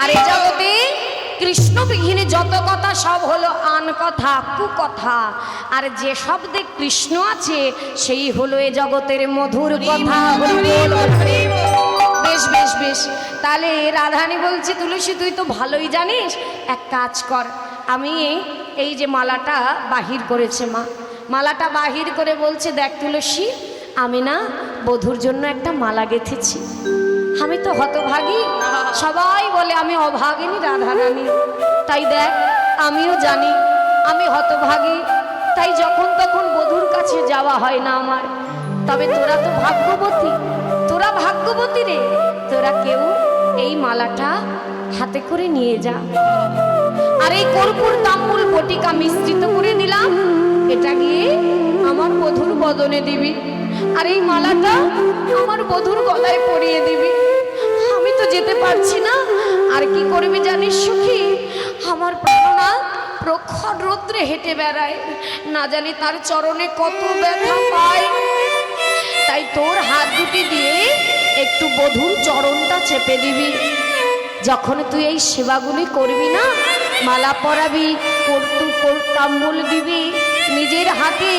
আর এ জগতে কৃষ্ণবিহীন যত কথা সব হলো আন কথা, কুকথা। আর যে শব্দে কৃষ্ণ আছে সেই হলো এ জগতের মধুর কথা। বেশ বেশ বেশ, তাহলে রাধারানী বলছে, তুলসী তুই তো ভালোই জানিস, এক কাজ কর, আমি এই যে মালাটা বাহির করেছে মা, মালাটা বাহির করে বলছে, দেখ তুলসী আমি না বধূর জন্য একটা মালা গেঁথেছি। আমি তো হতভাগী, সবাই বলে আমি অভাগিনী রাধারানী, তাই দেখ আমিও জানি আমি হতভাগী, তাই যখন তখন বধূর কাছে যাওয়া হয় না আমার। তবে তোরা তো ভাগ্যবতী, তোরা ভাগ্যবতী রে, তোরা কেউ এই মালাটা হাতে করে নিয়ে যা। আর এই কর্পূর তাম্বুল বটিকা মিশ্রিত করে দিলাম, এটা গিয়ে আমার বধূর বদনে দিবি। আর এই মালাটা আমার বধূর গলায় পরিয়ে দিবি। আমি তো যেতে পারছি না, আর কি করবি জানিস সখী? আমার প্রাণনাথ প্রখর রৌদ্রে হেঁটে বেড়ায়, না জানি তার চরণে কত ব্যথা পায়। তাই তোর হাত দুটি দিয়ে একটু বধূর চরণটা চেপে দিবি। যখন তুই এই সেবাগুলি করবি না, মালা পরাবি, তাম্বুল দিবি, নিজের হাতে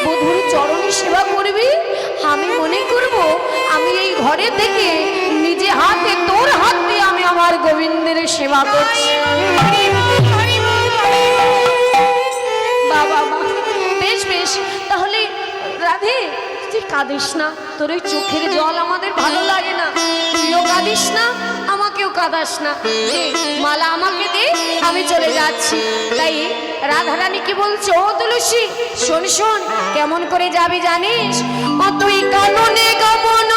বধূর চরণে সেবা করবি, আমি মনে করব আমি এই ঘরে থেকে নিজে হাতে তোর হাত দিয়ে আমি আমার গোবিন্দের সেবা করছি। বাবা বা বেশ বেশ, তাহলে রাধে তুই কাঁদিস না, তোর ওই চোখের জল আমাদের ভালো লাগে না, তুইও কাঁদিস না, আমাকেও কাঁদাস না। দে মালা আমাকে দে, আমি চলে যাচ্ছি। তাই রাধারানী কি বলছে, ও তুলসী শোন শোন, কেমন করে যাবি জানিস? ও তুই কাননে গমন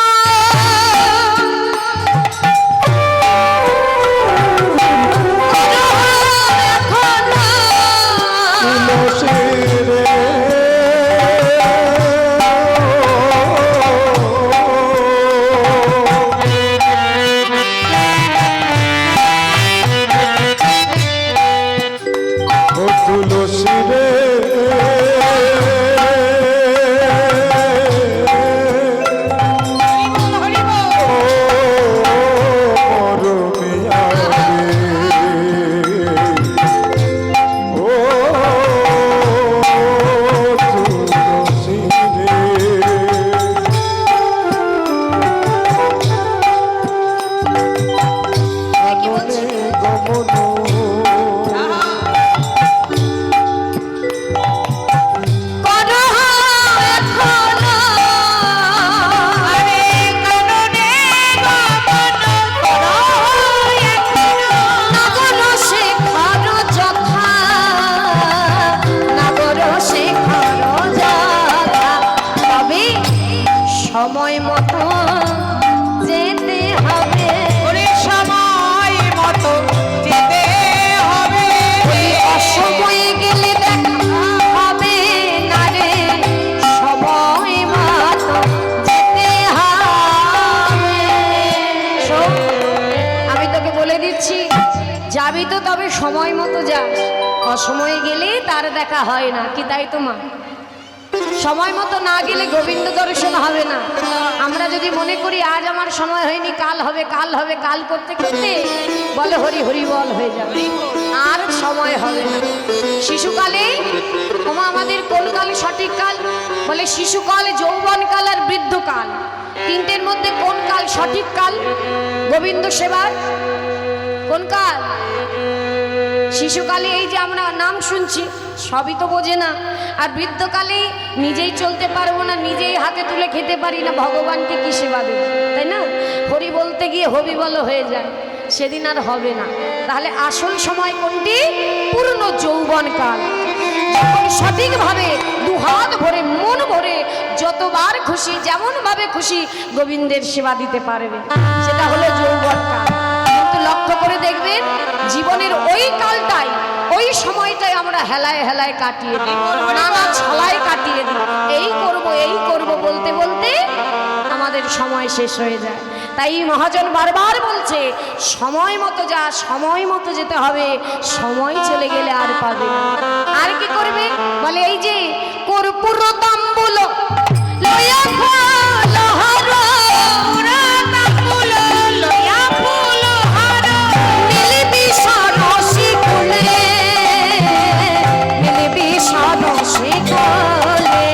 যাবি তো তবে সময় মতো যাস, অসময়ে গেলে তার দেখা হয় না, কি তাই তো মা? সময় মতো না গেলে গোবিন্দ দর্শন হবে না। আমরা যদি মনে করি আজ আমার সময় হয়নি, কাল হবে, কাল হবে, কাল করতে করতে বলে হরি হরি বল হয়ে যাবে, আর সময় হবে না। শিশুকালে ওমা আমাদের কোন কাল সঠিক কাল? বলে শিশুকাল, যৌবনকাল আর বৃদ্ধকাল, তিনটের মধ্যে কোন কাল সঠিক কাল গোবিন্দ সেবার? কোন কাল? শিশুকালে এই যে আমরা নাম শুনছি সবই তো বোঝে না, আর বৃদ্ধকালে নিজেই চলতে পারবো না, নিজেই হাতে তুলে খেতে পারি না, ভগবানকে কি সেবা দেব, তাই না? হরি বলতে গিয়ে হবি বল হয়ে যায়, সেদিন আর হবে না। তাহলে আসল সময় কোনটি? পূর্ণ যৌবনকাল, যখন সঠিকভাবে দুহাত ভরে মন ভরে যতবার খুশি যেমন ভাবে খুশি গোবিন্দের সেবা দিতে পারবে, সেটা হলো যৌবনকাল। কিন্তু লক্ষ্য করে দেখবেন জীবনের ওই কালটাই, ওই সময়টাই আমরা হেলায় হেলায় কাটিয়ে দিই, নানা ছলায় কাটিয়ে দিই, এই করব বলতে বলতে আমাদের সময় শেষ হয়ে যায়। তাই মহাজন বারবার বলছে সময় মতো যা, সময় মতো যেতে হবে, সময় চলে গেলে আর পাবে না। আর কি করবে? বলে এই যে কর্পূর তাম্বুল লয়া ফুল হার, তাম্বুল লয়া ফুল হার, মিলবি সরসি কুলে, মিলবি সরসি কুলে।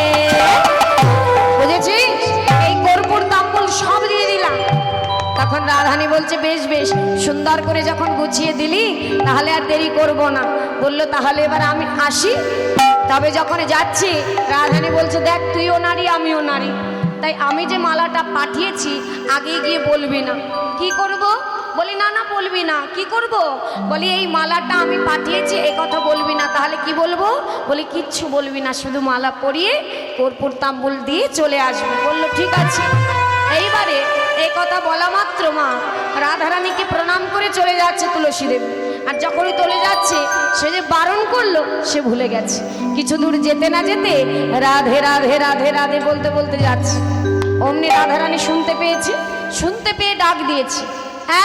বুঝেছিস? এই কর্পূর তাম্বুল সব দিয়ে দিলাম। তখন রাধারানী বলছে বেশ বেশ, সুন্দর করে যখন গুছিয়ে দিলি তাহলে আর দেরি করব না। বলল তাহলে এবার আমি আসি। তবে যখন যাচ্ছি রাধারানী বলছে দেখ তুইও নারী আমিও নারী, তাই আমি যে মালাটা পাঠিয়েছি আগে গিয়ে বলবি না। কি করব? বলি না না বলবি না। কি করব? বলি এই মালাটা আমি পাঠিয়েছি এ কথা বলবি না। তাহলে কি বলবো? বলি কিচ্ছু বলবি না, শুধু মালা পরিয়ে কর্পূর তাম্বুল দিয়ে চলে আসবে। বললো ঠিক আছে। এইবারে এই কথা বলা মাত্র মা রাধারানীকে প্রণাম করে চলে যাচ্ছে তুলসী দেবী। আর যখনই চলে যাচ্ছে সে যে বারণ করলো সে ভুলে গেছে। কিছু দূর যেতে না যেতে রাধে রাধে রাধে রাধে বলতে বলতে যাচ্ছে। অমনি রাধারানী শুনতে পেয়েছে, শুনতে পেয়ে ডাক দিয়েছে,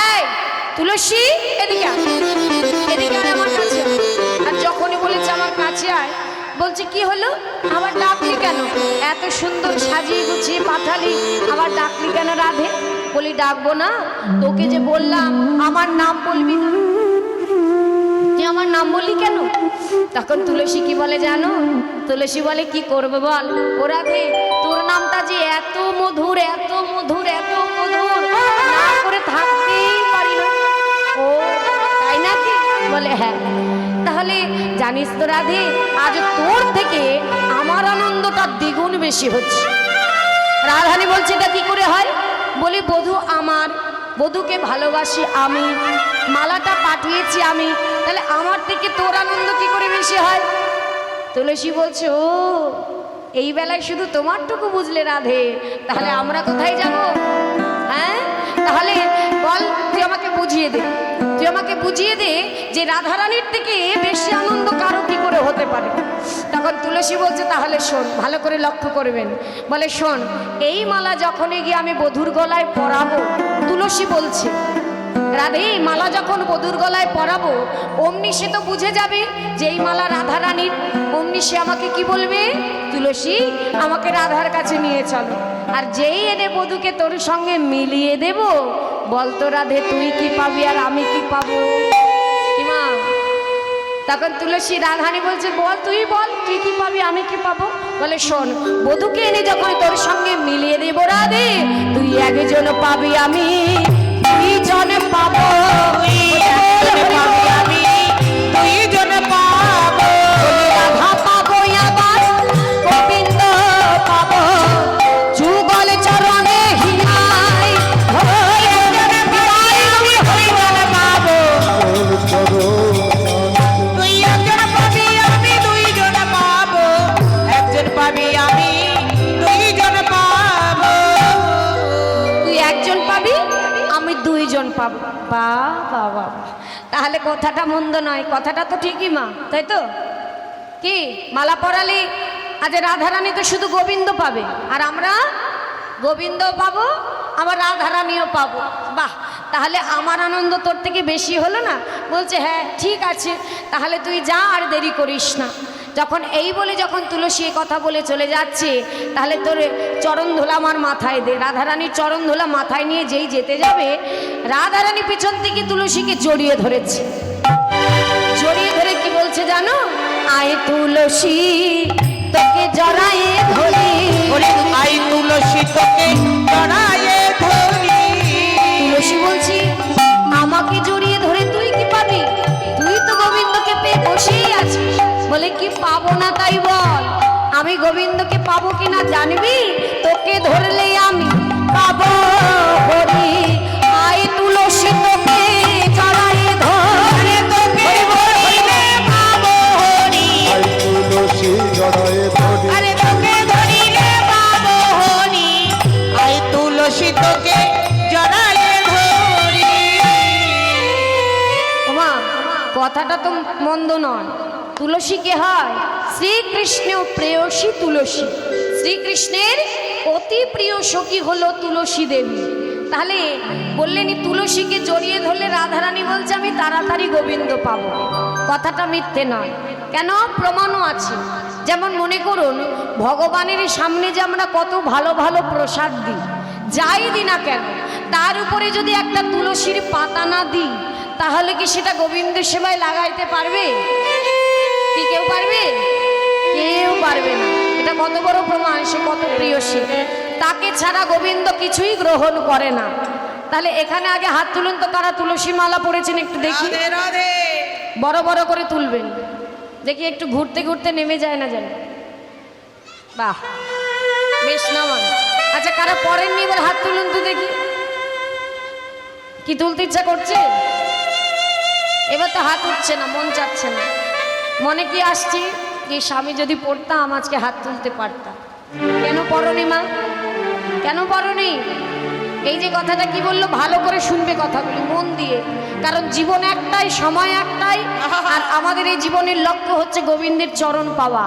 এই তুলসী এদিকে আয়, এদিকে আয় আমার কাছে। আর যখনই বলেছে আমার কাছে আয়, বলছে কি হলো আবার ডাকলি কেন? এত সুন্দর সাজিয়ে গুছিয়ে পাঠালি, আবার ডাকলি কেন রাধে? বলি ডাকবো না, তোকে যে বললাম আমার নাম বলবি না, তুই আমার নাম বললি কেন? তখন তুলসী কি বলে জানো? তুলসী বলে কি করবে বল? ও রাধে তোর নামটা যে এত মধুর, এত মধুর, এত মধুর, না করে থাকতেই পারি না। ও তাই নাকি? বলে হ্যাঁ। তাহলে জানিস তো রাধে আজ তোর থেকে আমার আনন্দটা দ্বিগুণ বেশি হচ্ছে। রাধারানী বলছে এটা কি করে হয়? বলি বধূ আমার, বধূকে ভালোবাসি আমি, মালাটা পাঠিয়েছি আমি, তাহলে আমার থেকে তোর আনন্দ কি করে বেশি হয়? তুলসী বলছে ও এই বেলায় শুধু তোমারটুকু বুঝলে রাধে, তাহলে আমরা কোথায় যাব? হ্যাঁ তাহলে বল, তুই আমাকে বুঝিয়ে দে, তুই আমাকে বুঝিয়ে দে যে রাধারানীর থেকে বেশি আনন্দ কারো কি করে হতে পারে। তখন তুলসী বলছে তাহলে শোন, ভালো করে লক্ষ্য করবেন। বলে শোন, এই মালা যখনই গিয়ে আমি বধূর গলায় পরাবো, তুলসী বলছে রাধে এই মালা যখন বধূর গলায় পরাবো অমনি সে তো বুঝে যাবে যে এই মালা রাধারানীর। অমনি সে আমাকে কি বলবে? তুলসী আমাকে রাধার কাছে নিয়ে চলো। আর যেই এনে বধূকে তোর সঙ্গে মিলিয়ে দেব, বলতো রাধে তুই কি পাবি আর আমি কি পাবো? কি মা? তখন তুলসী রাধারানী বলছে বল, তুই বল তুই কি পাবি আমি কি পাবো? বলে শোন, বধূকে এনে যখন তোর সঙ্গে মিলিয়ে দেব রাধে, তুই একজন পাবি আমি দুইজনে পাবো, আমি দুইজনে পাবো, রাধা পাবো আবার গোবিন্দ পাবো, যুগল চরণে হিমাই আমি হরিজনে পাবো। তুই একজন পাবি আমি দুইজনে পাবো, একজন পাবি আমি দুইজনে পাবো। তুই একজন পাবি আমি দুইজন পাবো। বাবা বাবা, তাহলে কথাটা মন্দ নয়, কথাটা তো ঠিকই মা, তাই তো? কি মালা পরালি আজ রাধারানী তো শুধু গোবিন্দ পাবে, আর আমরা গোবিন্দ পাবো আবার রাধারানীও পাবো। বাহ, তাহলে আমার আনন্দ তোর থেকে বেশি হলো না? বলছে হ্যাঁ ঠিক আছে, তাহলে তুই যা, আর দেরি করিস না। যখন এই বলে যখন তুলসী এই কথা বলে চলে যাচ্ছে, তাহলে তোর চরণ ধুলা আমার মাথায় দে। রাধারানীর চরণ ধুলা মাথায় নিয়ে যেই যেতে যাবে, রাধারানী পিছন থেকে তুলসীকে জড়িয়ে ধরেছে। জড়িয়ে ধরে কি বলছে জানো? আয় তুলসী তোকে জড়ায়ে ধরি, আই তুলসী তোকে জড়ায়ে ধরি। তুলসী বলছি আমাকে জড়িয়ে ধরে তুই কি পাবি? তুই তো গোবিন্দকে পেয়ে বসেই আছিস। বলে কি পাবো না তাই বল? আমি গোবিন্দকে পাবো কিনা জানবি? তোকে ধরলে আমি পাবো হরি। আয় তুলসী তোকে জড়ায়ে ধরে, তোকে ধরিলে পাবো হরি। আই তুলসী জড়ায়ে ধরি, আরে তোকে ধরিলে পাবো হরি। আই তুলসী তোকে জড়ায়ে ধরি। ওমা, কথাটা তো মন্দ নয়। তুলসী কে হয়? শ্রীকৃষ্ণ প্রেয়সী তুলসী। শ্রীকৃষ্ণের অতি প্রিয় সখী হলো তুলসী দেবী। তাহলে বললেনি তুলসীকে জড়িয়ে ধরলে রাধারানী বলছে আমি তাড়াতাড়ি গোবিন্দ পাবো। কথাটা মিথ্যে নয়। কেন? প্রমাণও আছে। যেমন মনে করুন, ভগবানের সামনে যে আমরা কত ভালো ভালো প্রসাদ দিই, যাই দিই না কেন, তার উপরে যদি একটা তুলসীর পাতা না দিই, তাহলে কি সেটা গোবিন্দের সেবায় লাগাইতে পারবে? কি কেউ পারবে? কেউ পারবে না। এটা কত বড় প্রমাণ, সে কত প্রিয়সী। তাকে ছাড়া গোবিন্দ কিছুই গ্রহণ করে না। তাহলে এখানে আগে হাত তুলুন তো, কারা তুলসী মালা পড়েছেন একটু দেখি। রাধে রাধে। বড় বড় করে তুলবেন, দেখি একটু ঘুরতে ঘুরতে নেমে যায় না যেন। বাহ, বেশ নামান। আচ্ছা, কারা পড়েননি এবার হাত তুলুন তো দেখি। কি তুলতে ইচ্ছা করছে? এবার তো হাত উঠছে না, মন চাচ্ছে না। মনে কি আসছে যে স্বামী যদি পড়তাম আজকে হাত তুলতে পারতাম। কেন পড়নি মা? কেন পড়নি? এই যে কথাটা কি বললো, ভালো করে শুনবে কথাগুলি মন দিয়ে। কারণ জীবন একটাই, সময় একটাই, আর আমাদের এই জীবনের লক্ষ্য হচ্ছে গোবিন্দের চরণ পাওয়া।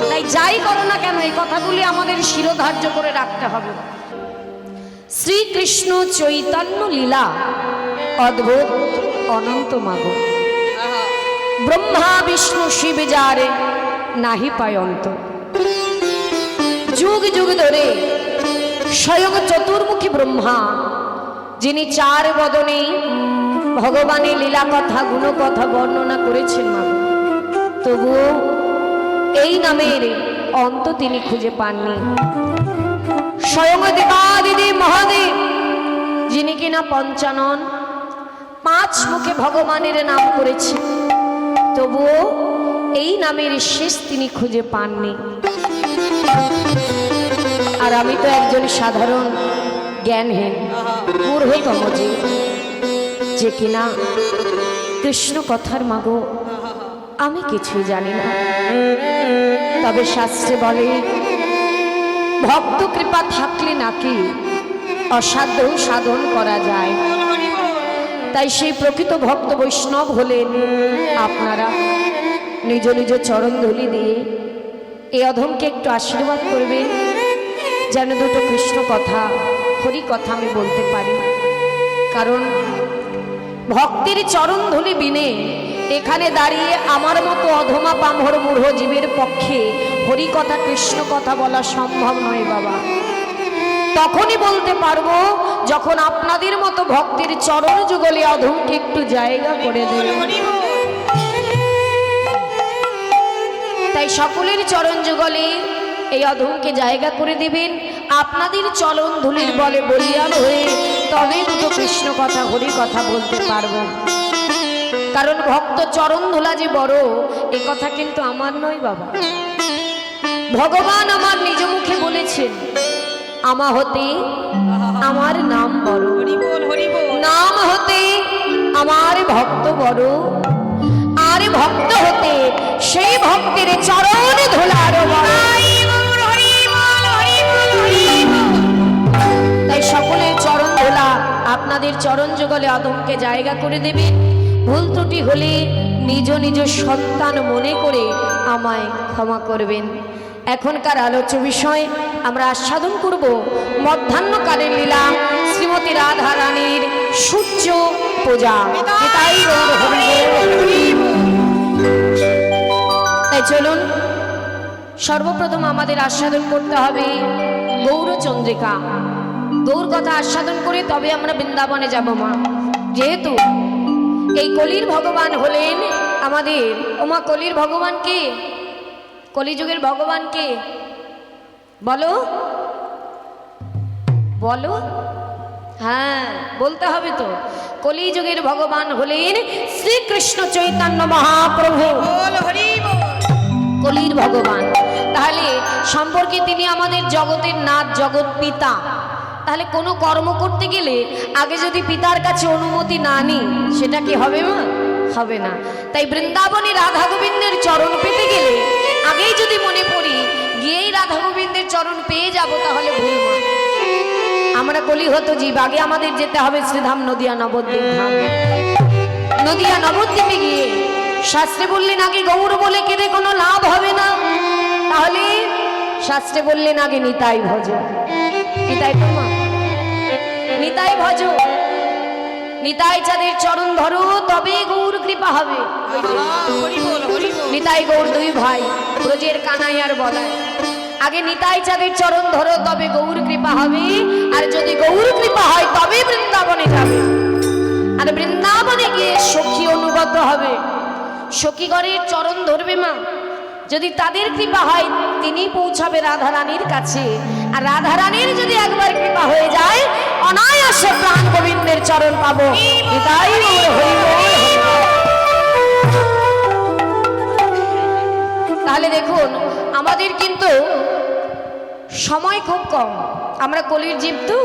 তাই যাই করো না কেন, এই কথাগুলি আমাদের শিরোধার্য করে রাখতে হবে। শ্রীকৃষ্ণ চৈতন্য লীলা অদ্ভুত অনন্ত মাগো, ব্রহ্মা বিষ্ণু শিব যারে নাহি পায়ন্ত। যুগ যুগ ধরে স্বয়ং চতুর্মুখী ব্রহ্মা, যিনি চার বদনে ভগবানের লীলা কথা গুণ কথা বর্ণনা করেছেন মাগো, তবুও এই নামের অন্ত তিনি খুঁজে পাননি। স্বয়ং দেবাদিদেব মহাদেব, যিনি কিনা পঞ্চানন, পাঁচ মুখে ভগবানের নাম করেছেন, তবুও এই নামের শেষ তিনি খুঁজে পাননি। আর আমি তো একজন সাধারণ জ্ঞানহীন মূর্খতম যে কিনা কৃষ্ণ কথার মাগো আমি কিছুই জানি না। তবে শাস্ত্রে বলে ভক্ত কৃপা থাকলে নাকি অসাধ্য সাধন করা যায়। তাই সেই প্রকৃত ভক্ত বৈষ্ণব হলেন আপনারা। নিজ নিজ চরণ ধুলি দিয়ে এই অধমকে একটু আশীর্বাদ করবেন, যেন দুটো কৃষ্ণ কথা হরি কথা আমি বলতে পারি। কারণ ভক্তির চরণ ধুলি বিনে এখানে দাঁড়িয়ে আমার মতো অধমা পামর মূঢ় জীবের পক্ষে হরি কথা কৃষ্ণ কথা বলা সম্ভব নয় বাবা। তখনই বলতে পারবো যখন আপনাদের মতো ভক্তির চরণ যুগলে অধমকে একটু জায়গা করে দেবেন। তাই সকলের চরণ যুগলে এই অধমকে জায়গা করে দিবেন। আপনাদের চরণ ধুলির বলে বলিয়ান হয়ে তবে দুটো কৃষ্ণ কথা হরি কথা বলতে পারবো। কারণ ভক্ত চরণ ধুলা যে বড়, এ কথা কিন্তু আমার নয় বাবা। ভগবান আমার নিজ মুখে বলেছেন, আমা হতে আমার নাম বড়, নাম হতে আমার ভক্ত বড়, আর ভক্ত হতে সেই ভক্তের চরণ ধুলার বড়। তাই সকলের চরণ ধুলা আপনাদের চরণ যুগলে অধমকে জায়গা করে দেবে। ভুল ত্রুটি হলে নিজ নিজ সন্তান মনে করে আমায় ক্ষমা করবেন। এখনকার আলোচ্য বিষয় আমরা আস্বাদন করব মধ্যাহ্নকালের লীলা। শ্রীমতী রাধা রানীর সূর্য পূজা। এটাই গৌর হরি বল। তাই চলুন সর্বপ্রথম আমাদের আস্বাদন করতে হবে গৌরচন্দ্রিকা। গৌর কথা আস্বাদন করে তবে আমরা বৃন্দাবনে যাব মা। যেহেতু এই কলির ভগবান হলেন আমাদের, ওমা কলির ভগবান কে? কলিযুগের ভগবান কে বলো বলো? হ্যাঁ বলতে হবে তো। কলিযুগের ভগবান হলেন শ্রীকৃষ্ণ চৈতন্য মহাপ্রভু। কলির ভগবান, তাহলে সম্পর্কে তিনি আমাদের জগতের নাথ, জগৎ পিতা। তাহলে কোনো কর্ম করতে গেলে আগে যদি পিতার কাছে অনুমতি না নিই সেটা কি হবে মা? হবে না। তাই বৃন্দাবনে রাধা গোবিন্দের চরণ পেতে গেলে আগেই যদি মনে পড়ি গিয়েই রাধা গোবিন্দের চরণ পেয়ে যাব তাহলে ভুল মা। আমরা কলিহত জীব, আগে আমাদের যেতে হবে শ্রীধাম নদিয়া নবদ্বীপ ধাম। নদিয়া নবদ্বীপে গিয়ে শাস্ত্রে বললেন আগে গৌর বলে কেঁদে কোনো লাভ হবে না, তাহলে শাস্ত্রে বললেন আগে নিতাই ভজ। নিতাই তো মা, নিতাই ভজ, নিতাই চাঁদের চরণ ধরো তবে গৌর কৃপা হবে। নিতাই গৌর দুই ভাই, ব্রজের কানাই আর বলাই। আগে নিতাই চাঁদের চরণ ধরো তবে গৌর কৃপা হবে, আর যদি গৌর কৃপা হয় তবে বৃন্দাবনে যাবে। আর বৃন্দাবনে গিয়ে সখী অনুগত হবে, সখীগণের চরণ ধরবে মা। যদি তাদের কৃপা হয় তিনি পৌঁছাবে রাধা রানীর কাছে, আর রাধা রানীর যদি একবার কৃপা হয়ে যায় অনায়াসে প্রাণ গোবিন্দের চরণ পাবো। নিতাই গৌর হরি বল, হরি বল। তাহলে দেখুন আমাদের কিন্তু সময় খুব কম, আমরা কলির জীব তো,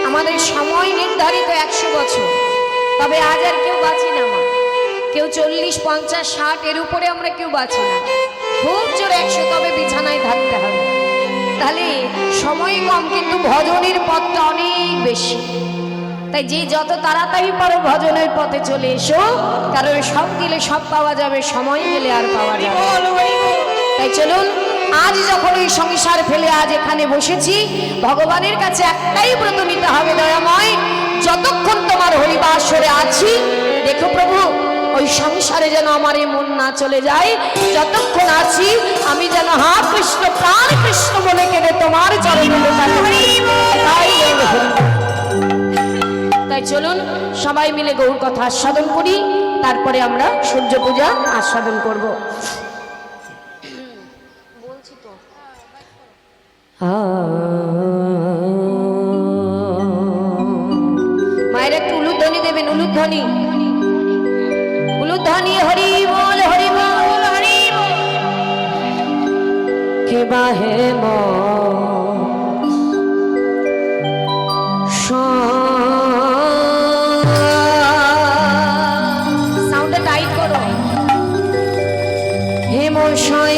আমাদের সময় নির্ধারিত 100 বছর। তবে আজ আর কেউ বাঁচি না মা, কেউ 40, 50, 60 এর উপরে আমরা কেউ বাঁচি না। খুব জোর 100, তবে বিছানায় থাকতে হবে। তাহলে সময় কম কিন্তু ভজনের পথটা অনেক বেশি। তাই যে যত তাড়াতাড়ি পারো ভজনের পথে চলে এসো, কারণ সব দিলে সব পাওয়া যাবে, সময় গেলে আর পাওয়া যাবে। তাই চলুন আজ যখন এই সংসার ফেলে আজ এখানে বসেছি, ভগবানের কাছে একটাই ব্রত নিতে হবে দয়াময়, যতক্ষণ তোমার হরিবাসরে আছি দেখো প্রভু ওই সংসারে যেন আমার এই মন না চলে যায়। যতক্ষণ আছি আমি যেন হা কৃষ্ণ প্রাণ কৃষ্ণ বলে কেঁদে তোমার চরণে তাই চলুন সবাই মিলে গৌর কথা আস্বাদন করি, তারপরে আমরা সূর্য পূজা আস্বাদন করব। বলছি তো মায়ের একটু উলুধ্বনি দেবেন, উলুধ্বনি, উলুধ্বনি। হরি বল, হরি বল, হরি বল। কে বাহে মো সাউন্ডটা টাইট করো। হে মশাই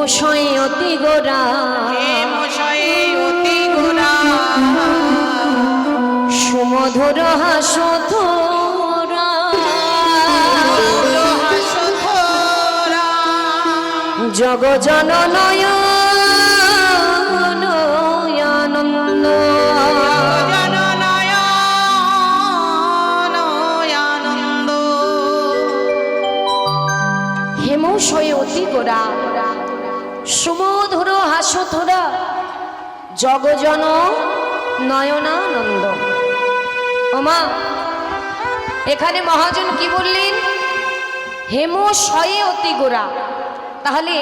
হেমশয়ে অতি গোরা হেমশয়ে অতি গোরা সুমধুর হাসধরা জগজন নয়ন আনন্দ হেমশয়ে অতি গোরা সুমধুর হাসধরা জগজন নয়নানন্দ। ওমা, এখানে মহাজন কি বললেন? হেমশয়ে অতি গোরা। তাহলে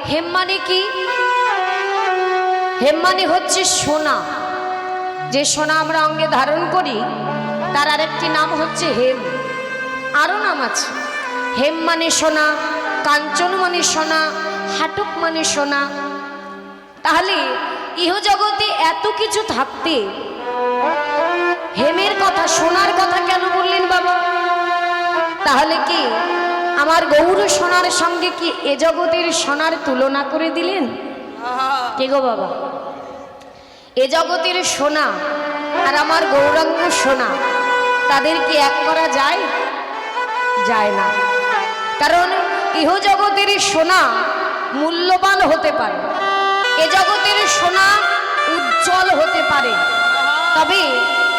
হেম মানে কি? হেম মানে হচ্ছে সোনা। যে সোনা আমরা অঙ্গে ধারণ করি তার আরেকটি নাম হচ্ছে হেম। আরো নাম আছে। হেম মানে সোনা, কাঞ্চন মানে সোনা, হাটক মানে সোনা। তাহলে ইহজগতে এত কিছু থাকতে হেমের কথা, সোনার কথা কেন বললেন বাবা? তাহলে কি আমার গৌর সোনার সঙ্গে কি এ জগতের সোনার তুলনা করে দিলেন? কে গো বাবা? এ জগতের সোনা আর আমার গৌরাঙ্গ সোনা, তাদের কি এক করা যায়? যায় না। কারণ ইহজগতের সোনা মূল্যবান হতে পারে, এ জগতের সোনা উজ্জ্বল হতে পারে, তবে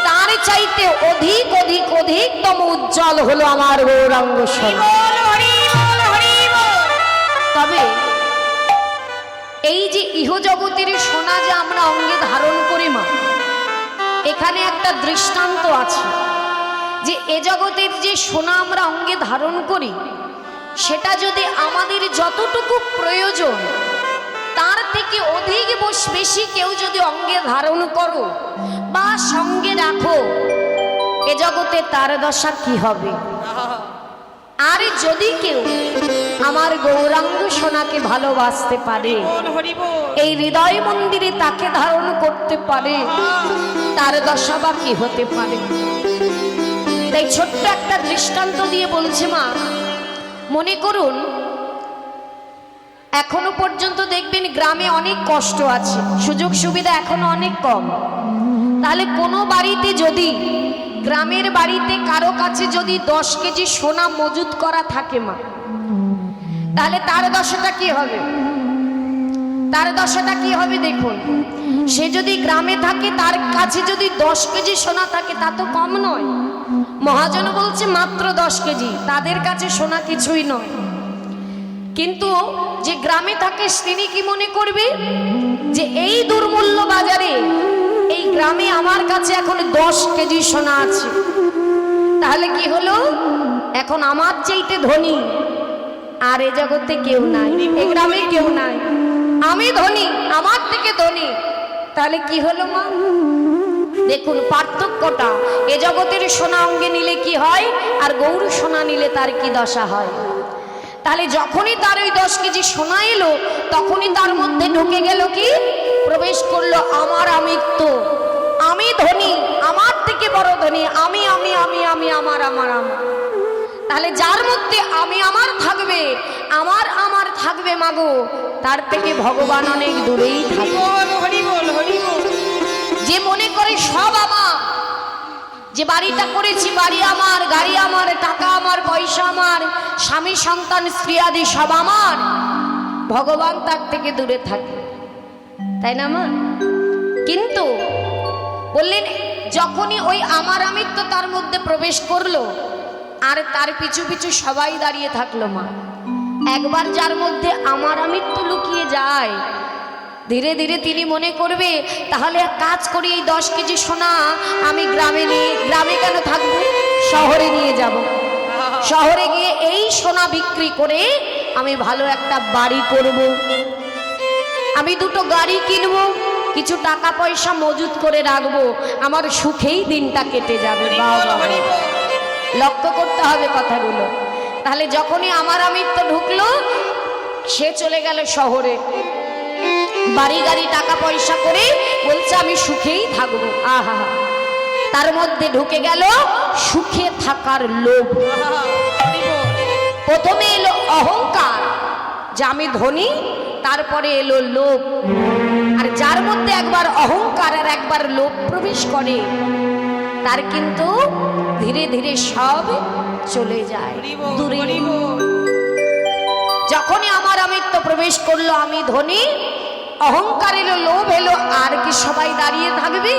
তার চাইতে অধিক অধিক অধিকতম উজ্জ্বল হলো আমার গৌরাঙ্গ সোনা। তবে এই যে ইহজগতের সোনা যে আমরা অঙ্গে ধারণ করি মা, এখানে একটা দৃষ্টান্ত আছে যে এ জগতের যে সোনা আমরা অঙ্গে ধারণ করি সেটা যদি আমাদের যতটুকু প্রয়োজন তার থেকে অধিক বেশি কেউ যদি অঙ্গে ধারণ করো বা সঙ্গে রাখো, এ জগতে তার দশা কি হবে? আর যদি কেউ আমার গৌরাঙ্গ সোনাকে ভালোবাসতে পারে, এই হৃদয় মন্দিরে তাকে ধারণ করতে পারে, তার দশা বা কি হতে পারে? তাই ছোট্ট একটা দৃষ্টান্ত দিয়ে বলছে মা, মনে করুন এখনো পর্যন্ত দেখবেন গ্রামে অনেক কষ্ট আছে, সুযোগ সুবিধা এখনো অনেক কম। তাহলে কোনো বাড়িতে যদি, গ্রামের বাড়িতে কারো কাছে যদি 10 কেজি সোনা মজুত করা থাকে মা, তাহলে তার দশাটা কি হবে? তার দশাটা কি হবে দেখুন। সে যদি গ্রামে থাকে, তার কাছে যদি 10 কেজি সোনা থাকে, তা তো কম নয়। মহাজন বলছে মাত্র 10 কেজি, তাদের কাছে সোনা কিছুই নয়। কিন্তু যে গ্রামে থাকে তিনি কি মনে করবে যে এই দুর্মূল্য বাজারে এই গ্রামে আমার কাছে এখন 10 কেজি সোনা আছে, তাহলে কি হলো? এখন আমার চাইতে ধনী আর এ জগতে কেউ নাই, এই গ্রামে কেউ নাই, আমি ধনী, আমার থেকে ধনী। তাহলে কি হলো মা? দেখুন পার্থক্যটা। এ জগতের সোনা অঙ্গে নিলে কি হয় আর গৌর সোনা নিলে তার কি দশা হয়? তাহলে যখনই তার ওই 10 কেজি সোনা এলো, তখনই তার মধ্যে ঢুকে গেল কি? প্রবেশ করলো আমার আমিত্ব, আমি ধনী, আমার থেকে বড় ধনী, আমি আমি আমি আমি আমার আমার আমার। তাহলে যার মধ্যে আমি আমার থাকবে, আমার আমার থাকবে মাগো, তার থেকে ভগবান অনেক দূরেই থাকবে। যে মনে করে সব আমার, যে বাড়িটা করেছি বাড়ি আমার, গাড়ি আমার, টাকা আমার, পয়সা আমার, স্বামী সন্তান স্ত্রী আদি সব আমার, ভগবান তার থেকে দূরে থাকে, তাই না মা? কিন্তু বললেন যখনই ওই আমার আমিত্ব তার মধ্যে প্রবেশ করলো আর তার পিছু পিছু সবাই দাঁড়িয়ে থাকলো মা, একবার যার মধ্যে আমার আমিত্ব লুকিয়ে যায়, ধীরে ধীরে তিনি মনে করবে তাহলে এক কাজ করি, এই 10 কেজি সোনা আমি গ্রামে নিয়ে, গ্রামে কেন থাকবো, শহরে নিয়ে যাব। শহরে গিয়ে এই সোনা বিক্রি করে আমি ভালো একটা বাড়ি করব, আমি 2টো গাড়ি কিনবো, কিছু টাকা পয়সা মজুত করে রাখবো, আমার সুখেই দিনটা কেটে যাবে। লক্ষ্য করতে হবে কথাগুলো। তাহলে যখনই আমার আমিত্ব ঢুকলো, সে চলে গেল শহরে, বাড়ি গাড়ি টাকা পয়সা করে বলছে আমি সুখেই থাকবো। আহা, তার মধ্যে ঢুকে গেল সুখে থাকার লোভ। প্রথমে এলো অহংকার যে আমি ধনী, তারপরে এলো লোভ। আর যার মধ্যে একবার অহংকার আর একবার লোভ প্রবেশ করে তার কিন্তু ধীরে ধীরে সব চলে যায় দূরে। যখনই আমার আমিত্ব প্রবেশ করলো, আমি ধনী, অহংকার এলো, লোভ এলো, আর কি সবাই দাঁড়িয়ে থাকবে?